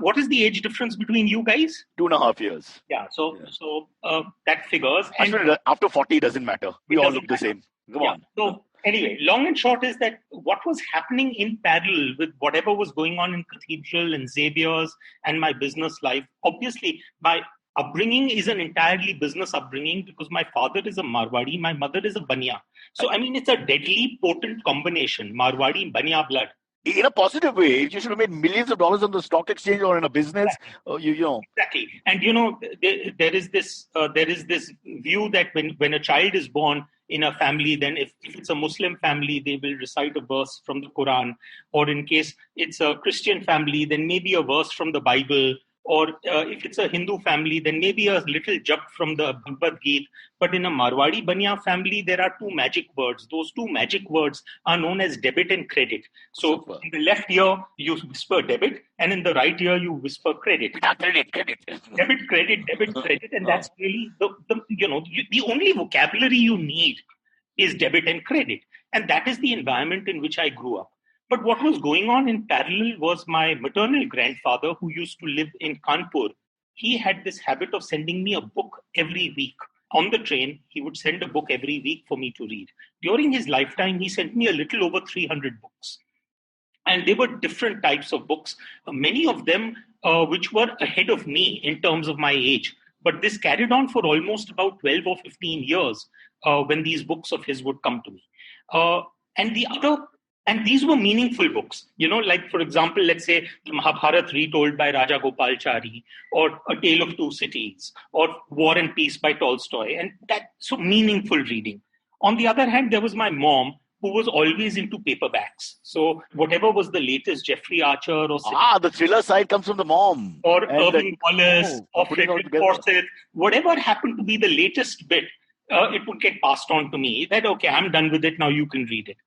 what is the age difference between you guys? 2.5 years. Yeah. So that figures. And after 40, it doesn't matter. We all look the same. Come on. So anyway, long and short is that what was happening in parallel with whatever was going on in Cathedral and Xavier's and my business life, obviously my upbringing is an entirely business upbringing because my father is a Marwadi, my mother is a Banya. So, I mean, it's a deadly potent combination, Marwadi, Banya blood. In a positive way, you should have made millions of dollars on the stock exchange or in a business. Exactly. And, there is this view that when a child is born in a family, then if it's a Muslim family, they will recite a verse from the Quran. Or in case it's a Christian family, then maybe a verse from the Bible. Or if it's a Hindu family, then maybe a little jap from the Bhagavad Gita. But in a Marwadi Banya family, there are two magic words. Those two magic words are known as debit and credit. So in the left ear, you whisper debit, and in the right ear, you whisper credit. Credit. Debit, credit. And that's really the only vocabulary you need is debit and credit. And that is the environment in which I grew up. But what was going on in parallel was my maternal grandfather, who used to live in Kanpur. He had this habit of sending me a book every week. On the train, he would send a book every week for me to read. During his lifetime, he sent me a little over 300 books. And they were different types of books, many of them which were ahead of me in terms of my age. But this carried on for almost about 12 or 15 years when these books of his would come to me. And these were meaningful books, like, for example, let's say the Mahabharata retold by Raja Gopalchari, or A Tale of Two Cities, or War and Peace by Tolstoy. And so meaningful reading. On the other hand, there was my mom, who was always into paperbacks. So whatever was the latest Jeffrey Archer or... the thriller side comes from the mom. Or Irving Wallace, or Frederick Forsyth. Whatever happened to be the latest bit, it would get passed on to me. That, okay, I'm done with it, now you can read it.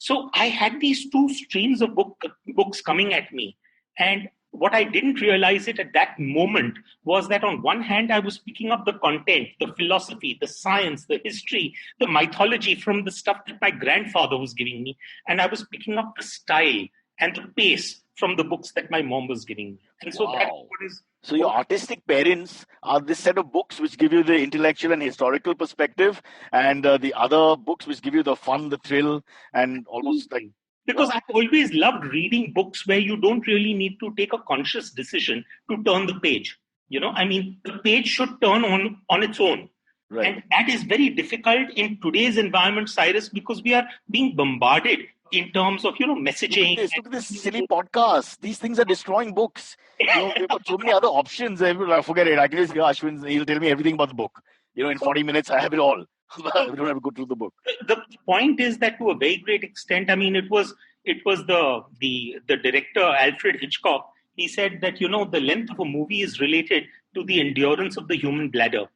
So I had these two streams of books coming at me. And what I didn't realize it at that moment was that on one hand, I was picking up the content, the philosophy, the science, the history, the mythology from the stuff that my grandfather was giving me. And I was picking up the style and the pace from the books that my mom was giving me. And so that's what is... So your artistic parents are this set of books which give you the intellectual and historical perspective, and the other books which give you the fun, the thrill, and almost like... Because I've always loved reading books where you don't really need to take a conscious decision to turn the page. The page should turn on its own. Right. And that is very difficult in today's environment, Cyrus, because we are being bombarded in terms of, messaging. Look at this silly podcast. These things are destroying books. We've got so many other options. Forget it. I can just hear Ashwin. He'll tell me everything about the book. In 40 minutes, I have it all. I don't have to go through the book. The point is that to a very great extent, it was the director, Alfred Hitchcock. He said that, the length of a movie is related to the endurance of the human bladder.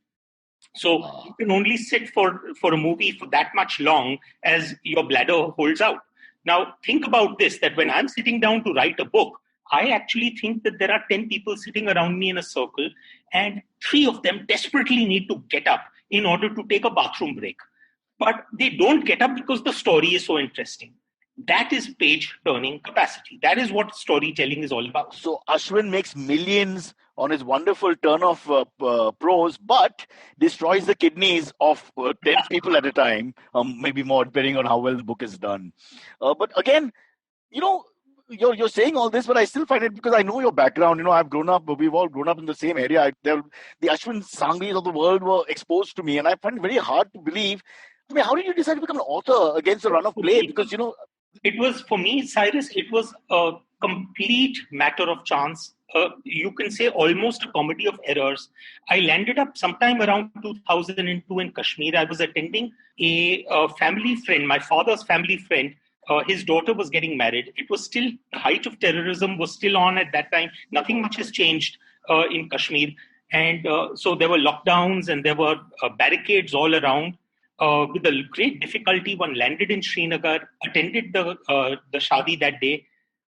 So you can only sit for a movie for that much long as your bladder holds out. Now, think about this, that when I'm sitting down to write a book, I actually think that there are 10 people sitting around me in a circle, and 3 of them desperately need to get up in order to take a bathroom break. But they don't get up because the story is so interesting. That is page-turning capacity. That is what storytelling is all about. So Ashwin makes millions on his wonderful turn of prose, but destroys the kidneys of 10 people at a time, maybe more, depending on how well the book is done. But again, you're saying all this, but I still find it, because I know your background. We've all grown up in the same area. The Ashwin Sanghis of the world were exposed to me, and I find it very hard to believe. I mean, how did you decide to become an author against the run of play? Because, it was, for me, Cyrus, it was a complete matter of chance. You can say almost a comedy of errors. I landed up sometime around 2002 in Kashmir. I was attending a family friend, my father's family friend. His daughter was getting married. It was still, the height of terrorism was still on at that time. Nothing much has changed in Kashmir. And so there were lockdowns and there were barricades all around. With a great difficulty, one landed in Srinagar, attended the shadi that day.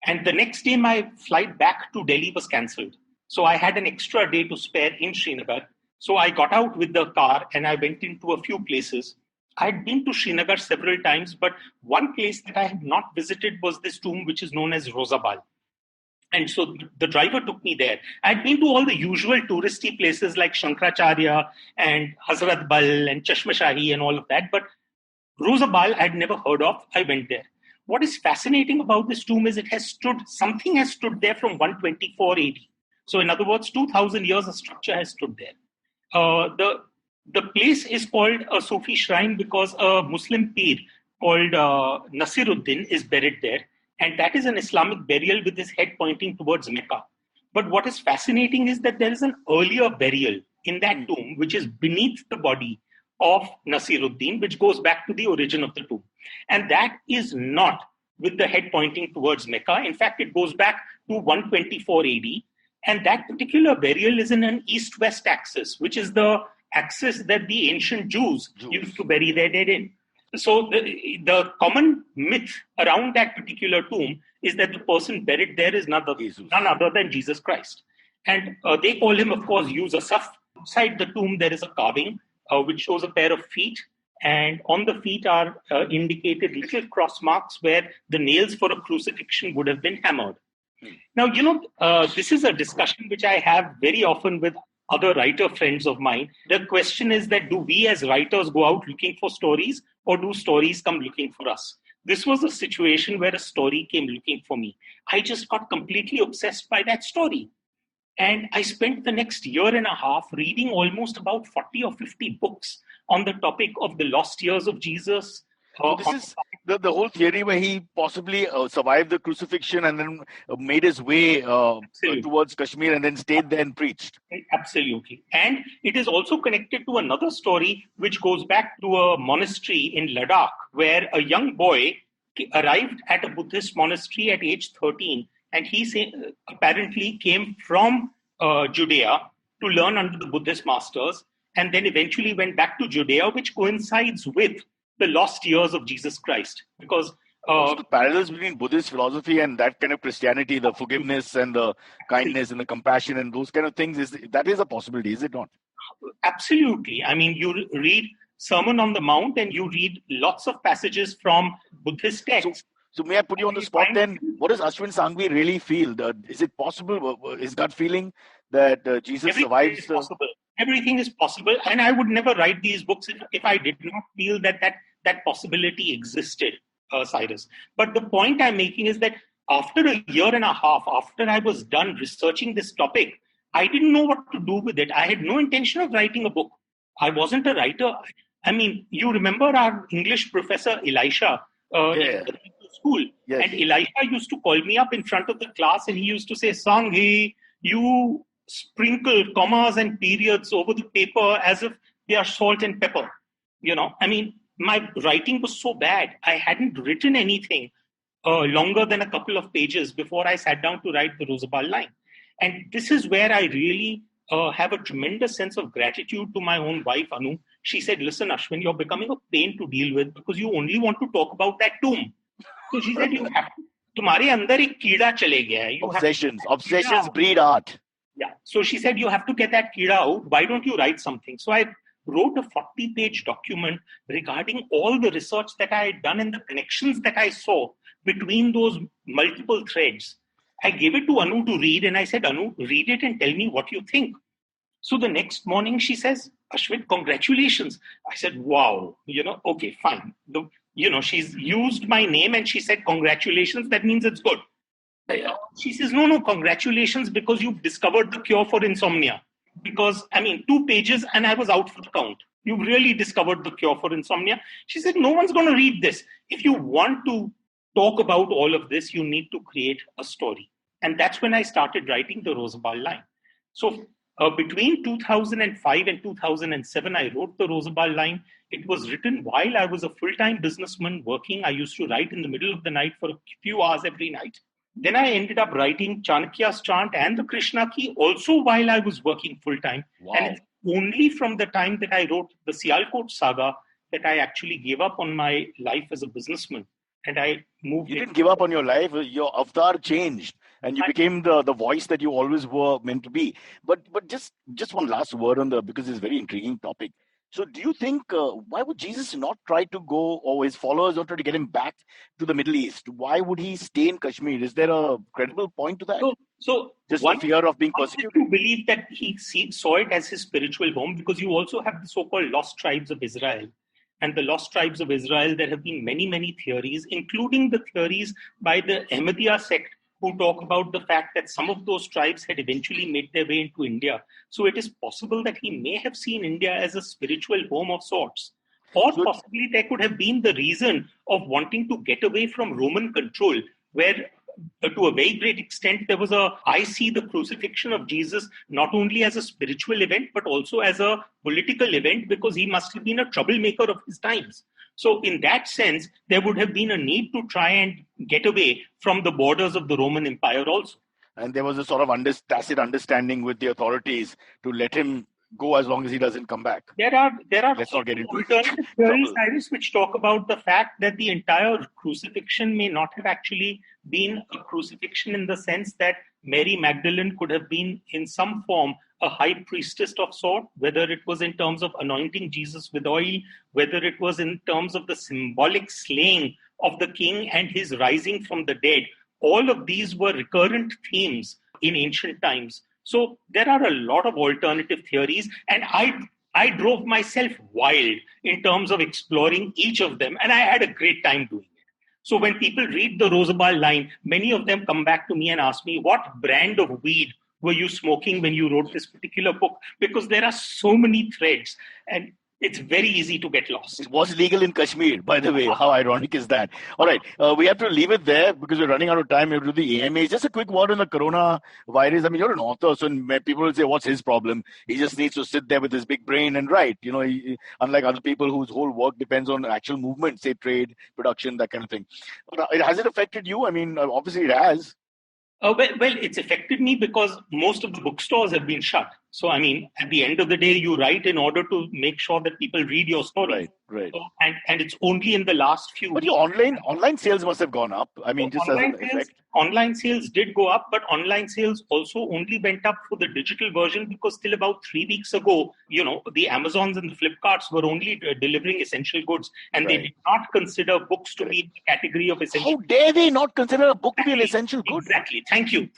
And the next day, my flight back to Delhi was cancelled. So I had an extra day to spare in Srinagar. So I got out with the car and I went into a few places. I had been to Srinagar several times, but one place that I had not visited was this tomb, which is known as Rozabal. And so the driver took me there. I'd been to all the usual touristy places like Shankaracharya and Hazrat Bal and Chashma Shahi and all of that. But Rozabal I'd never heard of. I went there. What is fascinating about this tomb is something has stood there from 124 AD. So in other words, 2000 years a structure has stood there. The place is called a Sufi Shrine because a Muslim Pir called Nasiruddin is buried there. And that is an Islamic burial with his head pointing towards Mecca. But what is fascinating is that there is an earlier burial in that tomb, which is beneath the body of Nasiruddin, which goes back to the origin of the tomb. And that is not with the head pointing towards Mecca. In fact, it goes back to 124 AD. And that particular burial is in an east-west axis, which is the axis that the ancient Jews used to bury their dead in. So the common myth around that particular tomb is that the person buried there is none other than Jesus Christ. And they call him, of course, Yusuf. Outside the tomb, there is a carving which shows a pair of feet. And on the feet are indicated little cross marks where the nails for a crucifixion would have been hammered. Now, this is a discussion which I have very often with other writer friends of mine. The question is that do we as writers go out looking for stories, or do stories come looking for us? This was a situation where a story came looking for me. I just got completely obsessed by that story. And I spent the next year and a half reading almost about 40 or 50 books on the topic of the lost years of Jesus. So this is the whole theory where he possibly survived the crucifixion and then made his way towards Kashmir and then stayed there and preached. Absolutely. And it is also connected to another story which goes back to a monastery in Ladakh where a young boy arrived at a Buddhist monastery at age 13. And he apparently came from Judea to learn under the Buddhist masters and then eventually went back to Judea, which coincides with the lost years of Jesus Christ. Because the parallels between Buddhist philosophy and that kind of Christianity, the forgiveness and the kindness and the compassion and those kind of things, that is a possibility, is it not? Absolutely. I mean, you read Sermon on the Mount and you read lots of passages from Buddhist texts. So may I put you on the spot then? What does Ashwin Sanghi really feel? Is it possible? Is that feeling that Jesus survives? Everything is possible. And I would never write these books if I did not feel that possibility existed, Cyrus. But the point I'm making is that after a year and a half, after I was done researching this topic, I didn't know what to do with it. I had no intention of writing a book. I wasn't a writer. I mean, you remember our English professor, Elisha, in school. Yes. And Elisha used to call me up in front of the class and he used to say, Sanghi, you sprinkle commas and periods over the paper as if they are salt and pepper. I mean, my writing was so bad. I hadn't written anything longer than a couple of pages before I sat down to write the Rozabal line. And this is where I really have a tremendous sense of gratitude to my own wife, Anu. She said, listen, Ashwin, you're becoming a pain to deal with because you only want to talk about that tomb. So she said, you have to. तुम्हारे अंदर एक कीड़ा चले गया है. Obsessions breed art. Yeah. So she said, you have to get that कीड़ा out. Why don't you write something? So I wrote a 40-page document regarding all the research that I had done and the connections that I saw between those multiple threads. I gave it to Anu to read and I said, Anu, read it and tell me what you think. So the next morning she says, Ashwin, congratulations. I said, wow, okay, fine. She's used my name and she said, congratulations. That means it's good. She says, no, congratulations, because you've discovered the cure for insomnia. Because, 2 pages and I was out for the count. You've really discovered the cure for insomnia. She said, no one's going to read this. If you want to talk about all of this, you need to create a story. And that's when I started writing the Rosabal line. So between 2005 and 2007, I wrote the Rosabal line. It was written while I was a full-time businessman working. I used to write in the middle of the night for a few hours every night. Then I ended up writing Chanakya's chant and the Krishna Ki also while I was working full-time. Wow. And it's only from the time that I wrote the Sialkot saga that I actually gave up on my life as a businessman. And I moved. You didn't give up on your life. Your avatar changed, and you became the voice that you always were meant to be. But just one last word on because it's a very intriguing topic. So do you think, why would Jesus not try to go, or his followers not try to get him back to the Middle East? Why would he stay in Kashmir? Is there a credible point to that? So just the fear of being persecuted? You believe that he saw it as his spiritual home, because you also have the so-called lost tribes of Israel. And the lost tribes of Israel, there have been many, many theories, including the theories by the Ahmadiyya sect, who talk about the fact that some of those tribes had eventually made their way into India. So it is possible that he may have seen India as a spiritual home of sorts. Or possibly there could have been the reason of wanting to get away from Roman control, where to a very great extent, I see the crucifixion of Jesus not only as a spiritual event, but also as a political event, because he must have been a troublemaker of his times. So in that sense, there would have been a need to try and get away from the borders of the Roman Empire also. And there was a sort of tacit understanding with the authorities to let him go as long as he doesn't come back. There are alternative theories, Cyrus, which talk about the fact that the entire crucifixion may not have actually been a crucifixion in the sense that Mary Magdalene could have been in some form a high priestess of sort, whether it was in terms of anointing Jesus with oil, whether it was in terms of the symbolic slaying of the king and his rising from the dead. All of these were recurrent themes in ancient times. So there are a lot of alternative theories, and I drove myself wild in terms of exploring each of them, and I had a great time doing it. So when people read the Rosabal line, many of them come back to me and ask me, what brand of weed were you smoking when you wrote this particular book? Because there are so many threads, and it's very easy to get lost. It was legal in Kashmir, by the way. How ironic is that? All right. We have to leave it there because we're running out of time. We have to do the AMA. Just a quick word on the coronavirus. I mean, you're an author, so people will say, what's his problem? He just needs to sit there with his big brain and write. You know, unlike other people whose whole work depends on actual movement, say trade, production, that kind of thing. Has it affected you? I mean, obviously it has. Well, it's affected me because most of the bookstores have been shut. So, I mean, at the end of the day, you write in order to make sure that people read your story. Right. So, and it's only in the last few But weeks. your online sales must have gone up. I mean, just as an effect. Online sales did go up, but online sales also only went up for the digital version because till about 3 weeks ago, you know, the Amazons and the Flipkarts were only delivering essential goods, and they did not consider books to be in the category of essential goods. How dare they not consider a book to be an essential good? Exactly. Thank you.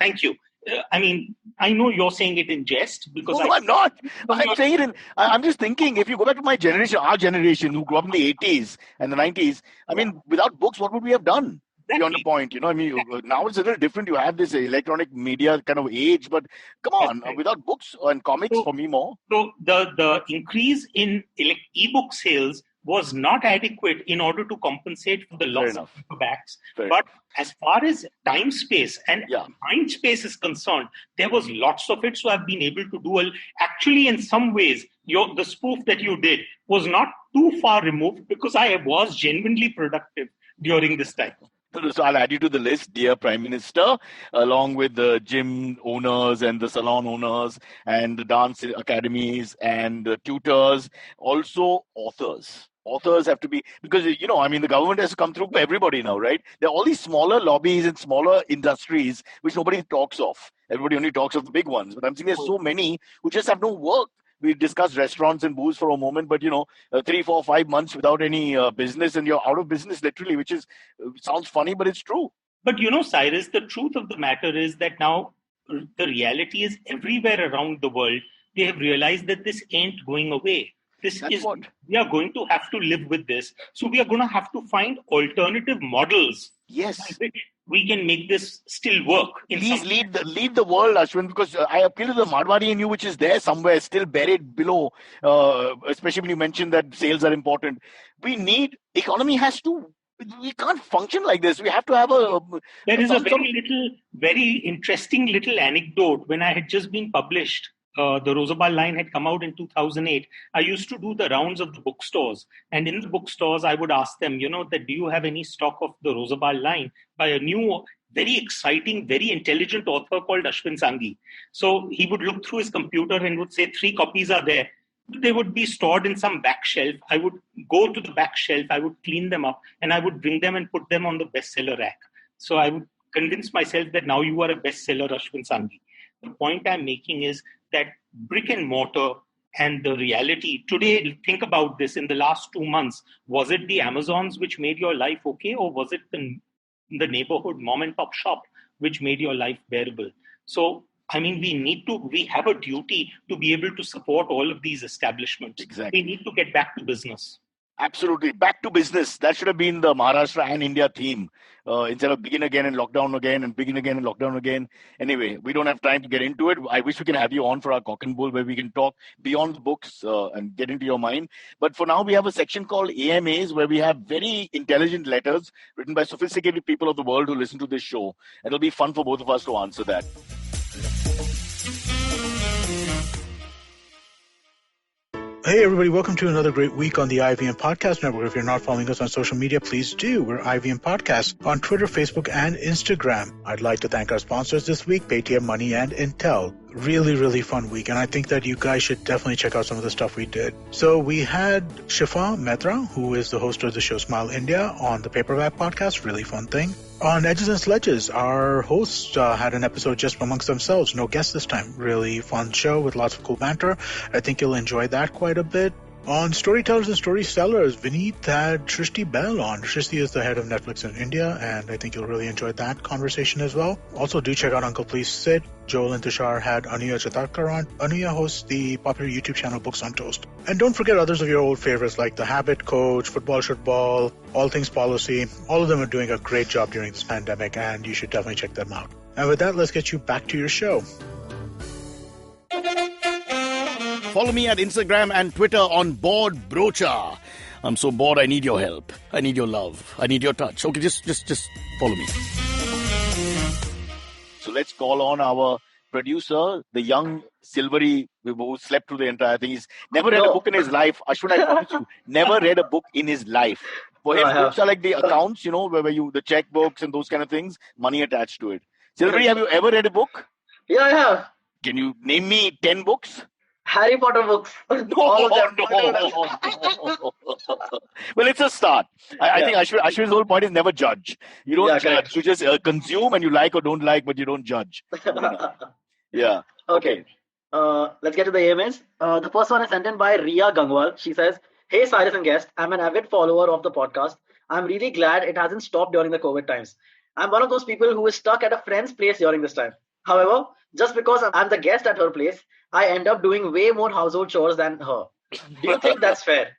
I mean, I know you're saying it in jest because I'm not. I'm saying it I'm just thinking, if you go back to my generation, our generation who grew up in the 80s and the 90s, I mean, without books, what would we have done? Beyond the point, you know, I mean, now it's a little different. You have this electronic media kind of age, but come on, without books and comics, for me more. So the increase in ebook sales was not adequate in order to compensate for the loss of paperbacks. But as far as time space and mind space is concerned, there was lots of it. So I've been able to do actually, in some ways, the spoof that you did was not too far removed because I was genuinely productive during this time. So I'll add you to the list, dear Prime Minister, along with the gym owners and the salon owners and the dance academies and the tutors, also authors. Authors have to be, because, you know, I mean, the government has to come through for everybody now, right? There are all these smaller lobbies and smaller industries which nobody talks of. Everybody only talks of the big ones. But I'm saying there's so many who just have no work. We discussed restaurants and booze for a moment, but 3, 4, 5 months without any business, and you're out of business literally, which is sounds funny, but it's true. But Cyrus, the truth of the matter is that now the reality is everywhere around the world, they have realized that this ain't going away. We are going to have to live with this. So we are going to have to find alternative models Yes. We can make this still work. Please lead the world, Ashwin, because I appeal to the Marwari in you, which is there somewhere, still buried below, especially when you mentioned that sales are important. Economy has to, we can't function like this. We have to have There is a very interesting little anecdote. When I had just been published, the Rosabal line had come out in 2008. I used to do the rounds of the bookstores. And in the bookstores, I would ask them, that do you have any stock of the Rosabal line by a new, very exciting, very intelligent author called Ashwin Sanghi. So he would look through his computer and would say 3 copies are there. They would be stored in some back shelf. I would go to the back shelf, I would clean them up, and I would bring them and put them on the bestseller rack. So I would convince myself that now you are a bestseller, Ashwin Sanghi. The point I'm making is that brick and mortar and the reality today, think about this, in the last 2 months, was it the Amazons which made your life okay, or was it the neighborhood mom and pop shop which made your life bearable? So, we have a duty to be able to support all of these establishments. Exactly. We need to get back to business. Absolutely. Back to business. That should have been the Maharashtra and India theme. Instead of begin again and lockdown again and begin again and lockdown again. Anyway, we don't have time to get into it. I wish we can have you on for our cock and bull where we can talk beyond the books and get into your mind. But for now, we have a section called AMAs where we have very intelligent letters written by sophisticated people of the world who listen to this show. It'll be fun for both of us to answer that. Hey everybody, welcome to another great week on the IVM Podcast Network. If you're not following us on social media, please do. We're IVM Podcast on Twitter, Facebook, and Instagram. I'd like to thank our sponsors this week, Paytm Money and Intel. Really, really fun week, and I think that you guys should definitely check out some of the stuff we did. So we had Shifa Mehta, who is the host of the show Smile India, on the Paperback Podcast. Really fun thing. On Edges and Sledges, our hosts had an episode just amongst themselves. No guests this time. Really fun show with lots of cool banter. I think you'll enjoy that quite a bit. On Storytellers and Storysellers, Vineet had Shrishti Bell on. Shrishti is the head of Netflix in India, and I think you'll really enjoy that conversation as well. Also, do check out Uncle Please Sit. Joel and Tushar had Anuya Chatakar on. Anuya hosts the popular YouTube channel Books on Toast. And don't forget others of your old favorites like The Habit Coach, Football Should Ball, All Things Policy. All of them are doing a great job during this pandemic, and you should definitely check them out. And with that, let's get you back to your show. Follow me at Instagram and Twitter on Bored Brocha. I'm so bored, I need your help. I need your love. I need your touch. Okay, just follow me. So let's call on our producer, the young silvery who slept through the entire thing. He's never read a book in his life. Ashwin, I promise you, never read a book in his life. For him, books are like the accounts, where the checkbooks and those kind of things, money attached to it. Silvery, have you ever read a book? Yeah, I have. Can you name me 10 books? Harry Potter books. No. Well, it's a start. I think Ashwin's whole point is never judge. You don't judge. Correct. You just consume and you like or don't like, but you don't judge. Yeah. Okay. Let's get to the AMAs. The first one is sent in by Ria Gangwal. She says, "Hey Cyrus and guest, I'm an avid follower of the podcast. I'm really glad it hasn't stopped during the COVID times. I'm one of those people who is stuck at a friend's place during this time. However, just because I'm the guest at her place, I end up doing way more household chores than her. Do you think that's fair?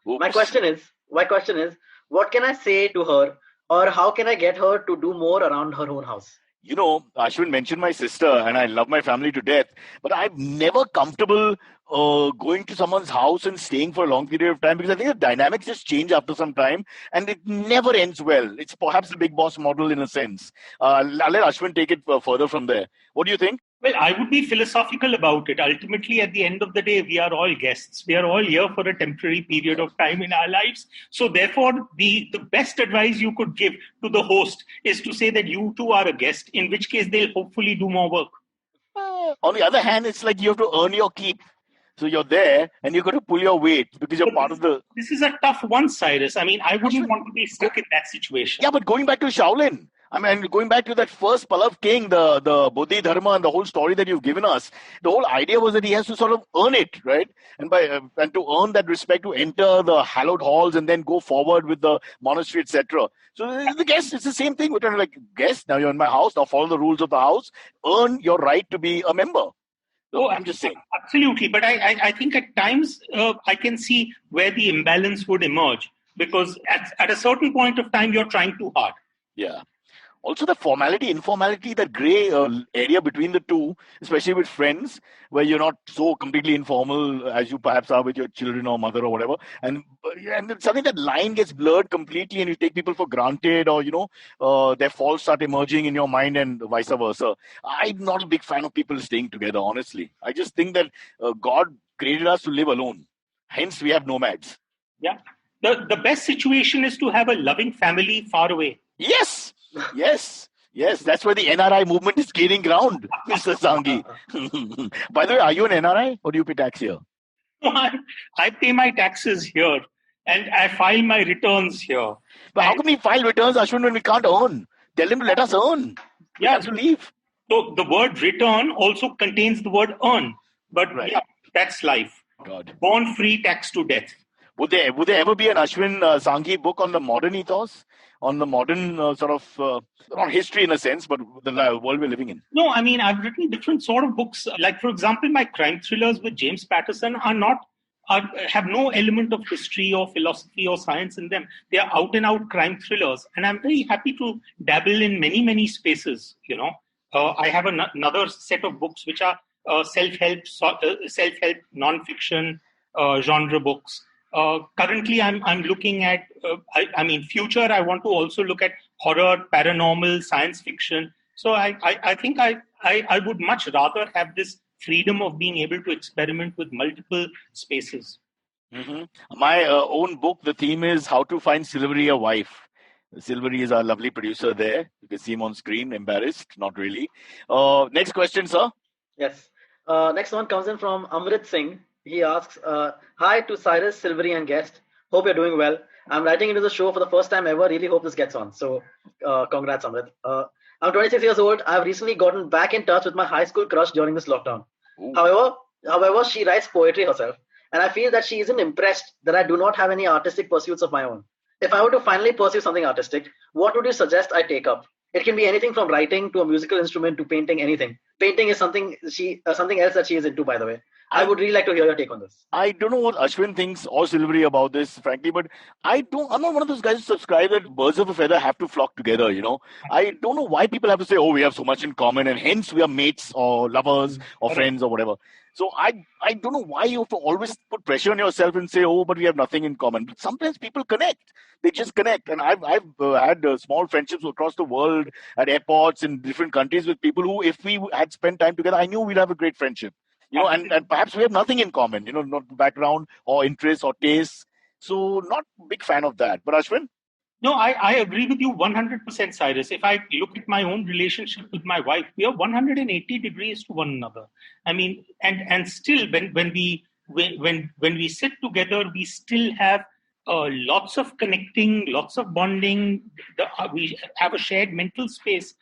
My question is, what can I say to her, or how can I get her to do more around her own house?" Ashwin mentioned my sister, and I love my family to death, but I'm never comfortable going to someone's house and staying for a long period of time, because I think the dynamics just change after some time, and it never ends well. It's perhaps the big boss model in a sense. I'll let Ashwin take it further from there. What do you think? Well, I would be philosophical about it. Ultimately, at the end of the day, we are all guests. We are all here for a temporary period of time in our lives. So therefore, the best advice you could give to the host is to say that you too are a guest, in which case they'll hopefully do more work. On the other hand, it's like you have to earn your keep. So you're there and you've got to pull your weight because you're part of the... This is a tough one, Cyrus. I wouldn't want to be stuck in that situation. Yeah, but going back to Shaolin, going back to that first Palav king, the Bodhidharma and the whole story that you've given us, the whole idea was that he has to sort of earn it, right? And and to earn that respect, to enter the hallowed halls and then go forward with the monastery, etc. So the guest, it's the same thing. We're trying to guest, now you're in my house, now follow the rules of the house, earn your right to be a member. So I'm just saying. Absolutely. But I think at times I can see where the imbalance would emerge, because at a certain point of time, you're trying too hard. Yeah. Also, the formality, informality, that gray area between the two, especially with friends, where you're not so completely informal as you perhaps are with your children or mother or whatever, and then suddenly that line gets blurred completely, and you take people for granted, or their faults start emerging in your mind, and vice versa. I'm not a big fan of people staying together. Honestly, I just think that God created us to live alone. Hence, we have nomads. Yeah. The best situation is to have a loving family far away. Yes. Yes. That's where the NRI movement is gaining ground, Mr. Sanghi. By the way, are you an NRI or do you pay tax here? I pay my taxes here and I file my returns here. But how can we file returns, Ashwin, when we can't earn? Tell them to let us earn. We have to leave. So the word return also contains the word earn. But yeah, that's life. God. Born free, taxed to death. Would there ever be an Ashwin Sanghi book on the modern ethos? On the modern not history in a sense, but the world we're living in? No, I mean, I've written different sort of books. Like, for example, my crime thrillers with James Patterson have no element of history or philosophy or science in them. They are out and out crime thrillers. And I'm very happy to dabble in many, many spaces, I have another set of books which are self-help non-fiction genre books. Currently, I'm looking at, future, I want to also look at horror, paranormal, science fiction. So I think I would much rather have this freedom of being able to experiment with multiple spaces. Mm-hmm. My own book, the theme is How to Find Silvery a Wife. Silvery is our lovely producer there. You can see him on screen, embarrassed, not really. Next question, sir. Yes. Next one comes in from Amrit Singh. He asks, hi to Cyrus, Silvery and guest. Hope you're doing well. I'm writing into the show for the first time ever. Really hope this gets on. So congrats, Amrit. I'm 26 years old. I've recently gotten back in touch with my high school crush during this lockdown. However, she writes poetry herself. And I feel that she isn't impressed that I do not have any artistic pursuits of my own. If I were to finally pursue something artistic, what would you suggest I take up? It can be anything from writing to a musical instrument to painting, anything. Painting is something else that she is into, by the way. I would really like to hear your take on this. I don't know what Ashwin thinks or Silvery about this, frankly, but I'm not one of those guys who subscribe that birds of a feather have to flock together, I don't know why people have to say, we have so much in common and hence we are mates or lovers or friends or whatever. So I don't know why you have to always put pressure on yourself and say, but we have nothing in common. But sometimes people connect. They just connect. And I've had small friendships across the world at airports in different countries with people who, if we had spent time together, I knew we'd have a great friendship. And perhaps we have nothing in common, not background or interests or tastes. So not a big fan of that. But Ashwin? No, I agree with you 100%, Cyrus. If I look at my own relationship with my wife, we are 180 degrees to one another. I mean, and still when we sit together, we still have lots of connecting, lots of bonding. We have a shared mental space.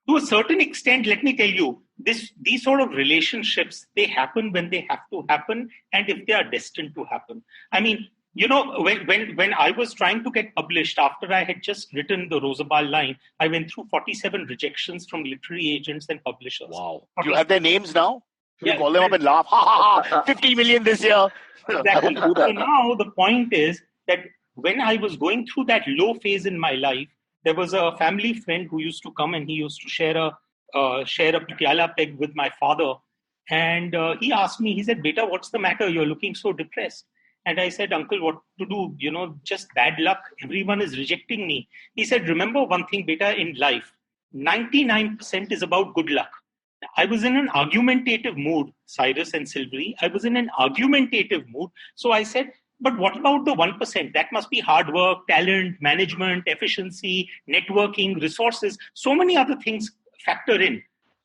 To a certain extent, let me tell you, these sort of relationships, they happen when they have to happen and if they are destined to happen. I mean, when I was trying to get published, after I had just written the Rosabal line, I went through 47 rejections from literary agents and publishers. Wow. Do you have their names now? You Yeah, call them up and laugh. Ha ha ha! 50 million this year. Exactly. So now the point is that when I was going through that low phase in my life, there was a family friend who used to come and he used to share a patiala peg with my father. And he asked me, he said, "Beta, what's the matter? You're looking so depressed." And I said, "Uncle, what to do? Just bad luck. Everyone is rejecting me." He said, "Remember one thing, beta, in life, 99% is about good luck." I was in an argumentative mood, Cyrus and Silvery. I was in an argumentative mood. So I said, "But what about the 1%? That must be hard work, talent, management, efficiency, networking, resources. So many other things factor in."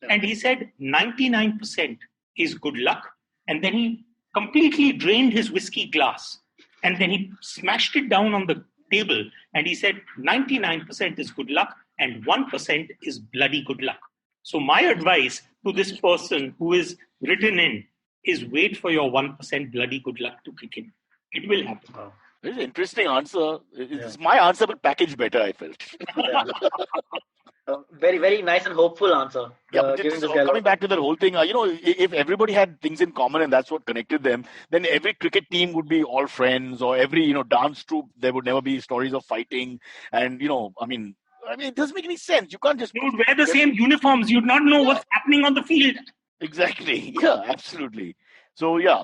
And he said, 99% is good luck. And then he completely drained his whiskey glass. And then he smashed it down on the table. And he said, 99% is good luck and 1% is bloody good luck. So my advice to this person who is written in is wait for your 1% bloody good luck to kick in. It will happen. Wow. It's an interesting answer. It's my answer, but packaged better, I felt. Very, very nice and hopeful answer. Coming back to that whole thing, if everybody had things in common and that's what connected them, then every cricket team would be all friends, or every, dance troupe, there would never be stories of fighting. And, I mean, it doesn't make any sense. You can't just... They would wear the same uniforms. You'd not know what's happening on the field. Exactly. Yeah, absolutely. So, yeah.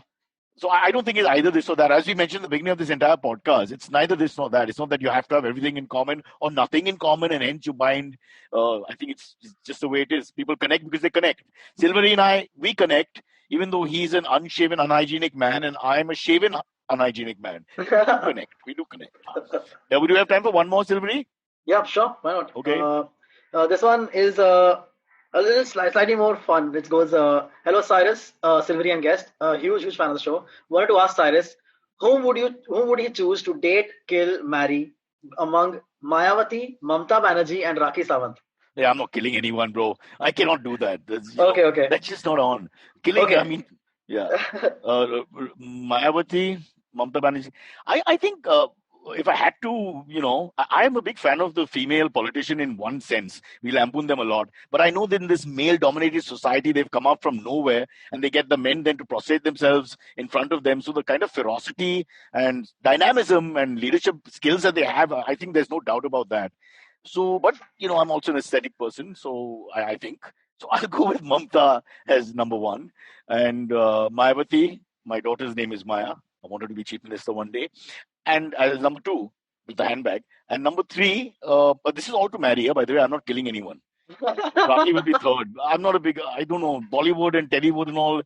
So I don't think it's either this or that. As we mentioned at the beginning of this entire podcast, it's neither this nor that. It's not that you have to have everything in common or nothing in common and hence you bind. I think it's just the way it is. People connect because they connect. Silvery and I, we connect, even though he's an unshaven, unhygienic man and I'm a shaven, unhygienic man. We do connect. We do connect. We do have time for one more, Silvery? Yeah, sure. Why not? Okay. This one is a little slightly more fun, which goes, hello Cyrus, Silvery and guest, huge fan of the show. Wanted to ask Cyrus, whom would you choose to date, kill, marry among Mayawati, Mamta Banerjee, and Rakhi Sawant? Yeah, I'm not killing anyone, bro. I cannot do that. Okay. That's just not on. Killing, Okay. I mean, yeah. Mayawati, Mamta Banerjee. I think if I had to, I am a big fan of the female politician in one sense. We lampoon them a lot. But I know that in this male-dominated society, they've come up from nowhere and they get the men then to prostrate themselves in front of them. So the kind of ferocity and dynamism and leadership skills that they have, I think there's no doubt about that. So, but, I'm also an aesthetic person. So I think. So I'll go with Mamta as number one. And Mayawati, my daughter's name is Maya. I wanted to be chief minister one day. And as number two, with the handbag. And number three, but this is all to marry her, by the way. I'm not killing anyone. Rakhi will be third. I'm not I don't know, Bollywood and Tollywood and all.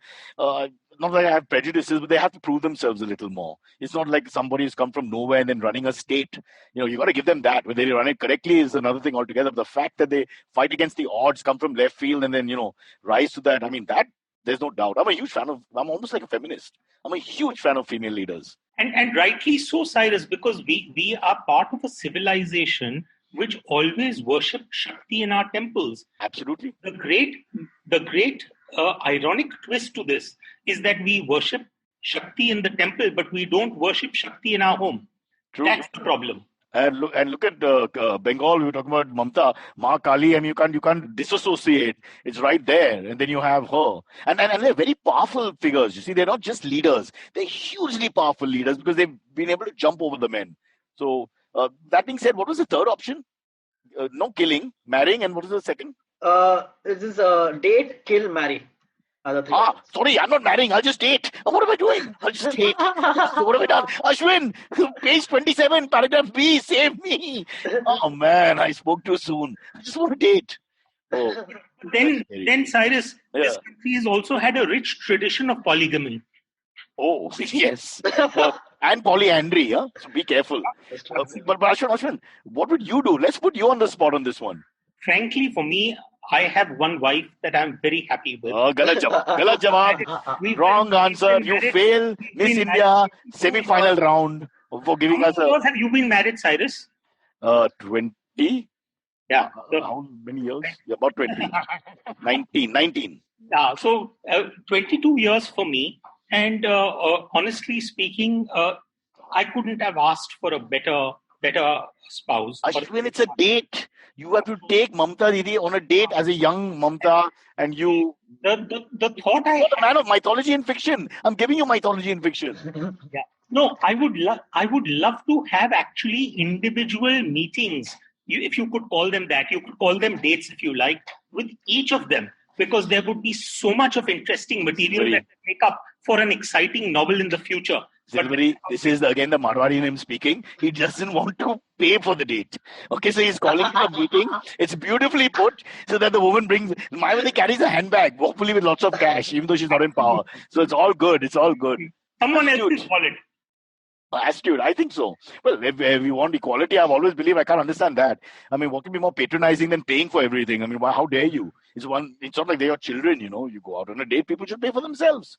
Not that I have prejudices, but they have to prove themselves a little more. It's not like somebody who's come from nowhere and then running a state. You got to give them that. Whether they run it correctly is another thing altogether. But the fact that they fight against the odds, come from left field and then, rise to that. I mean, that there's no doubt. I'm almost like a feminist. I'm a huge fan of female leaders. And rightly so, Cyrus, because we are part of a civilization which always worshipped Shakti in our temples. Absolutely. The great ironic twist to this is that we worship Shakti in the temple, but we don't worship Shakti in our home. True. That's the problem. And look at Bengal. We were talking about Mamta, Ma Kali. I mean, you can't disassociate. It's right there, and then you have her, and they're very powerful figures. You see, they're not just leaders; they're hugely powerful leaders because they've been able to jump over the men. So that being said, what was the third option? No killing, marrying, and what was the second? This is date, kill, marry. Sorry, I'm not marrying. I'll just date. What am I doing? I'll just date. So what have I done? Ashwin, page 27, paragraph B, save me. Oh man, I spoke too soon. I just want to date. Oh. Then Cyrus, this country has also had a rich tradition of polygamy. Oh, yes. And polyandry, huh? So be careful. But Ashwin, what would you do? Let's put you on the spot on this one. Frankly, for me, I have one wife that I'm very happy with. Galat jawab. Wrong answer. You fail Miss India semi-final round for giving us a... How many years have you been married, Cyrus? 20. Yeah. How many years? Yeah, about 20. 19. Yeah, so 22 years for me. And honestly speaking, I couldn't have asked for a better spouse. Ashwin, it's a date. You have to take Mamta Didi on a date as a young Mamta, and you... The thought I... You're the man of mythology and fiction. I'm giving you mythology and fiction. Yeah. No, I would love to have actually individual meetings, if you could call them that. You could call them dates if you like, with each of them, because there would be so much of interesting material that would make up for an exciting novel in the future. Silvery, this is again the Marwari in him speaking. He doesn't want to pay for the date. Okay, so he's calling it a meeting. It's beautifully put so that the woman Mayawati carries a handbag, hopefully with lots of cash, even though she's not in power. So it's all good. It's all good. Someone else will call it. Astute, I think so. Well, if we want equality, I've always believed. I can't understand that. I mean, what can be more patronizing than paying for everything? I mean, how dare you? It's not like they're your children, You go out on a date, people should pay for themselves.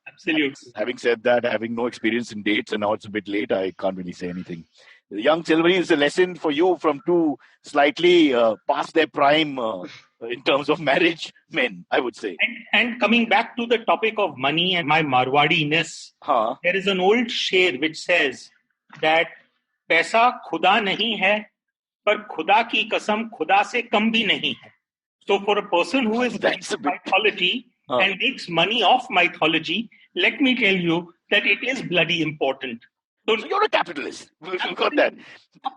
Absolutely. Having said that, having no experience in dates, and now it's a bit late, I can't really say anything. The young Silvery is a lesson for you from two slightly past their prime in terms of marriage men, I would say. And coming back to the topic of money and my Marwadi-ness, there is an old sher which says that paisa khuda nahi hai, par khuda ki kasam khuda se kam bhi nahi hai. So for a person who is mythology and makes money off mythology, let me tell you that it is bloody important. So you're a capitalist. We've got that.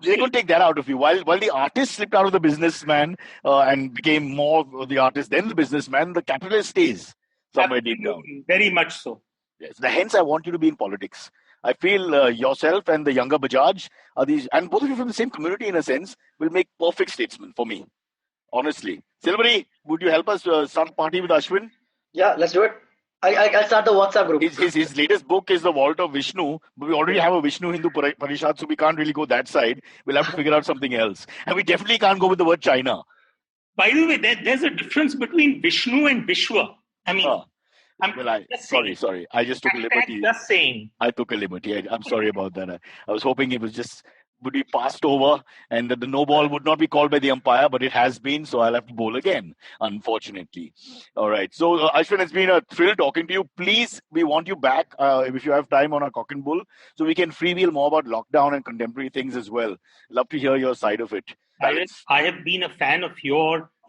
They could take that out of you. While the artist slipped out of the businessman and became more of the artist than the businessman, the capitalist stays somewhere deep down. Very much so. Yes. Hence, I want you to be in politics. I feel yourself and the younger Bajaj are these, and both of you from the same community in a sense, will make perfect statesmen for me. Honestly. Silvery, would you help us start a party with Ashwin? Yeah, let's do it. I'll start the WhatsApp group. His latest book is The Vault of Vishnu, but we already have a Vishnu Hindu Parishad, so we can't really go that side. We'll have to figure out something else. And we definitely can't go with the word China. By the way, there's a difference between Vishnu and Vishwa. I mean, sorry. I just took a liberty. Just saying. I took a liberty. I'm sorry about that. I was hoping it would be passed over and that the no ball would not be called by the umpire, but it has been, so I'll have to bowl again, unfortunately. All right. So, Ashwin, it's been a thrill talking to you. Please, we want you back if you have time on our Cock and Bull, so we can freewheel more about lockdown and contemporary things as well. Love to hear your side of it. I have been a fan of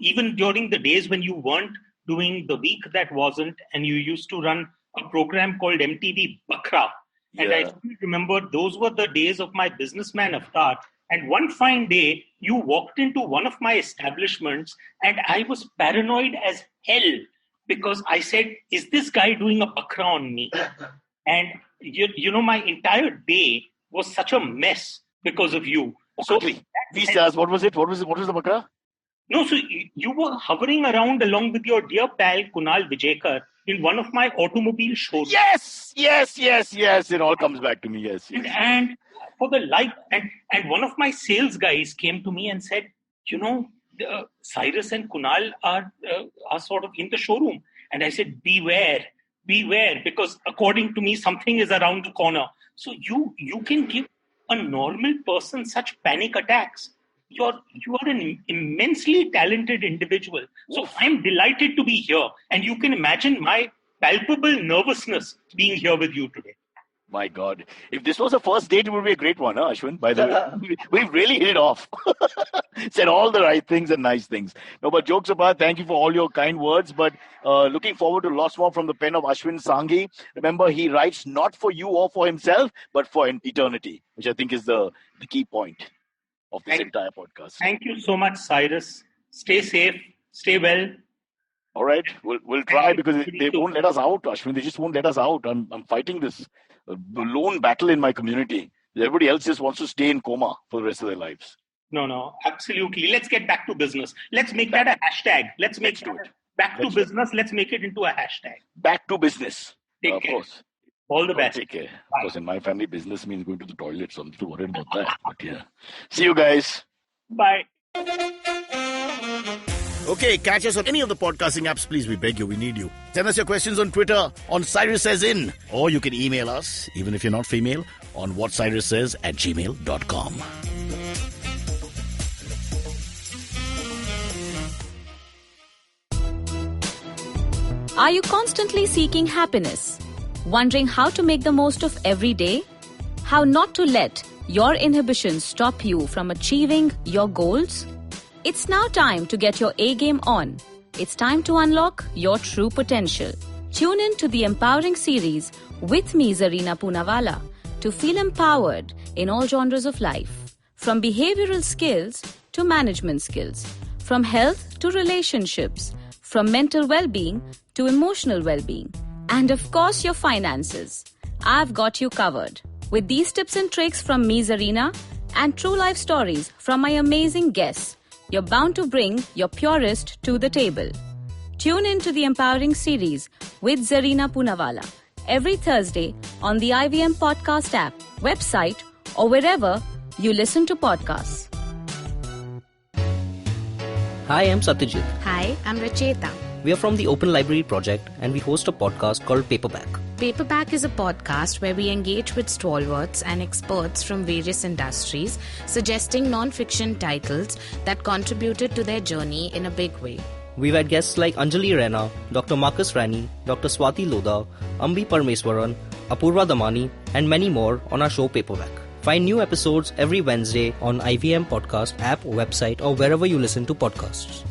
even during the days when you weren't doing The Week That Wasn't, and you used to run a program called MTV Bakra. And I still remember those were the days of my businessman avatar. And one fine day, you walked into one of my establishments and I was paranoid as hell because I said, is this guy doing a bakra on me? And, my entire day was such a mess because of you. So, please tell us, what was it? What was the bakra? No, so you were hovering around along with your dear pal Kunal Vijayekar in one of my automobile shows. Yes. It all comes back to me. Yes. And for the life, and one of my sales guys came to me and said, Cyrus and Kunal are sort of in the showroom. And I said, beware, because according to me, something is around the corner. So you can give a normal person such panic attacks. You are an immensely talented individual. So I'm delighted to be here. And you can imagine my palpable nervousness being here with you today. My God. If this was a first date, it would be a great one, Ashwin? By the way, we've really hit it off. Said all the right things and nice things. No, but jokes apart, thank you for all your kind words. But looking forward to lots more from the pen of Ashwin Sanghi. Remember, he writes not for you or for himself, but for eternity, which I think is the key point of this entire podcast. Thank you so much, Cyrus. Stay safe. Stay well. All right. We'll try because they won't let us out, Ashwin. They just won't let us out. I'm fighting this lone battle in my community. Everybody else just wants to stay in coma for the rest of their lives. No, absolutely. Let's get back to business. Let's make that a hashtag. Let's do it. Back to business. Let's make it into a hashtag. Back to business. Take care. Of course. All the best. Take care. Bye. Of course, in my family, business means going to the toilet, so I'm still worried about that. But yeah. See you guys. Bye. Okay, catch us on any of the podcasting apps, please. We beg you, we need you. Send us your questions on Twitter, on Cyrus Says In. Or you can email us, even if you're not female, on whatcyrussays@gmail.com. Are you constantly seeking happiness? Wondering how to make the most of every day? How not to let your inhibitions stop you from achieving your goals? It's now time to get your A-game on. It's time to unlock your true potential. Tune in to the Empowering series with me, Zarina Poonawalla, to feel empowered in all genres of life. From behavioral skills to management skills. From health to relationships. From mental well-being to emotional well-being. And of course, your finances. I've got you covered. With these tips and tricks from me, Zarina, and true life stories from my amazing guests, you're bound to bring your purest to the table. Tune in to the Empowering series with Zarina Poonawalla every Thursday on the IVM Podcast app, website, or wherever you listen to podcasts. Hi, I'm Satyajit. Hi, I'm Racheta. We are from the Open Library Project and we host a podcast called Paperback. Paperback is a podcast where we engage with stalwarts and experts from various industries, suggesting non-fiction titles that contributed to their journey in a big way. We've had guests like Anjali Rana, Dr. Marcus Rani, Dr. Swati Lodha, Ambi Parmeswaran, Apurva Damani, and many more on our show Paperback. Find new episodes every Wednesday on IVM Podcast app, website, or wherever you listen to podcasts.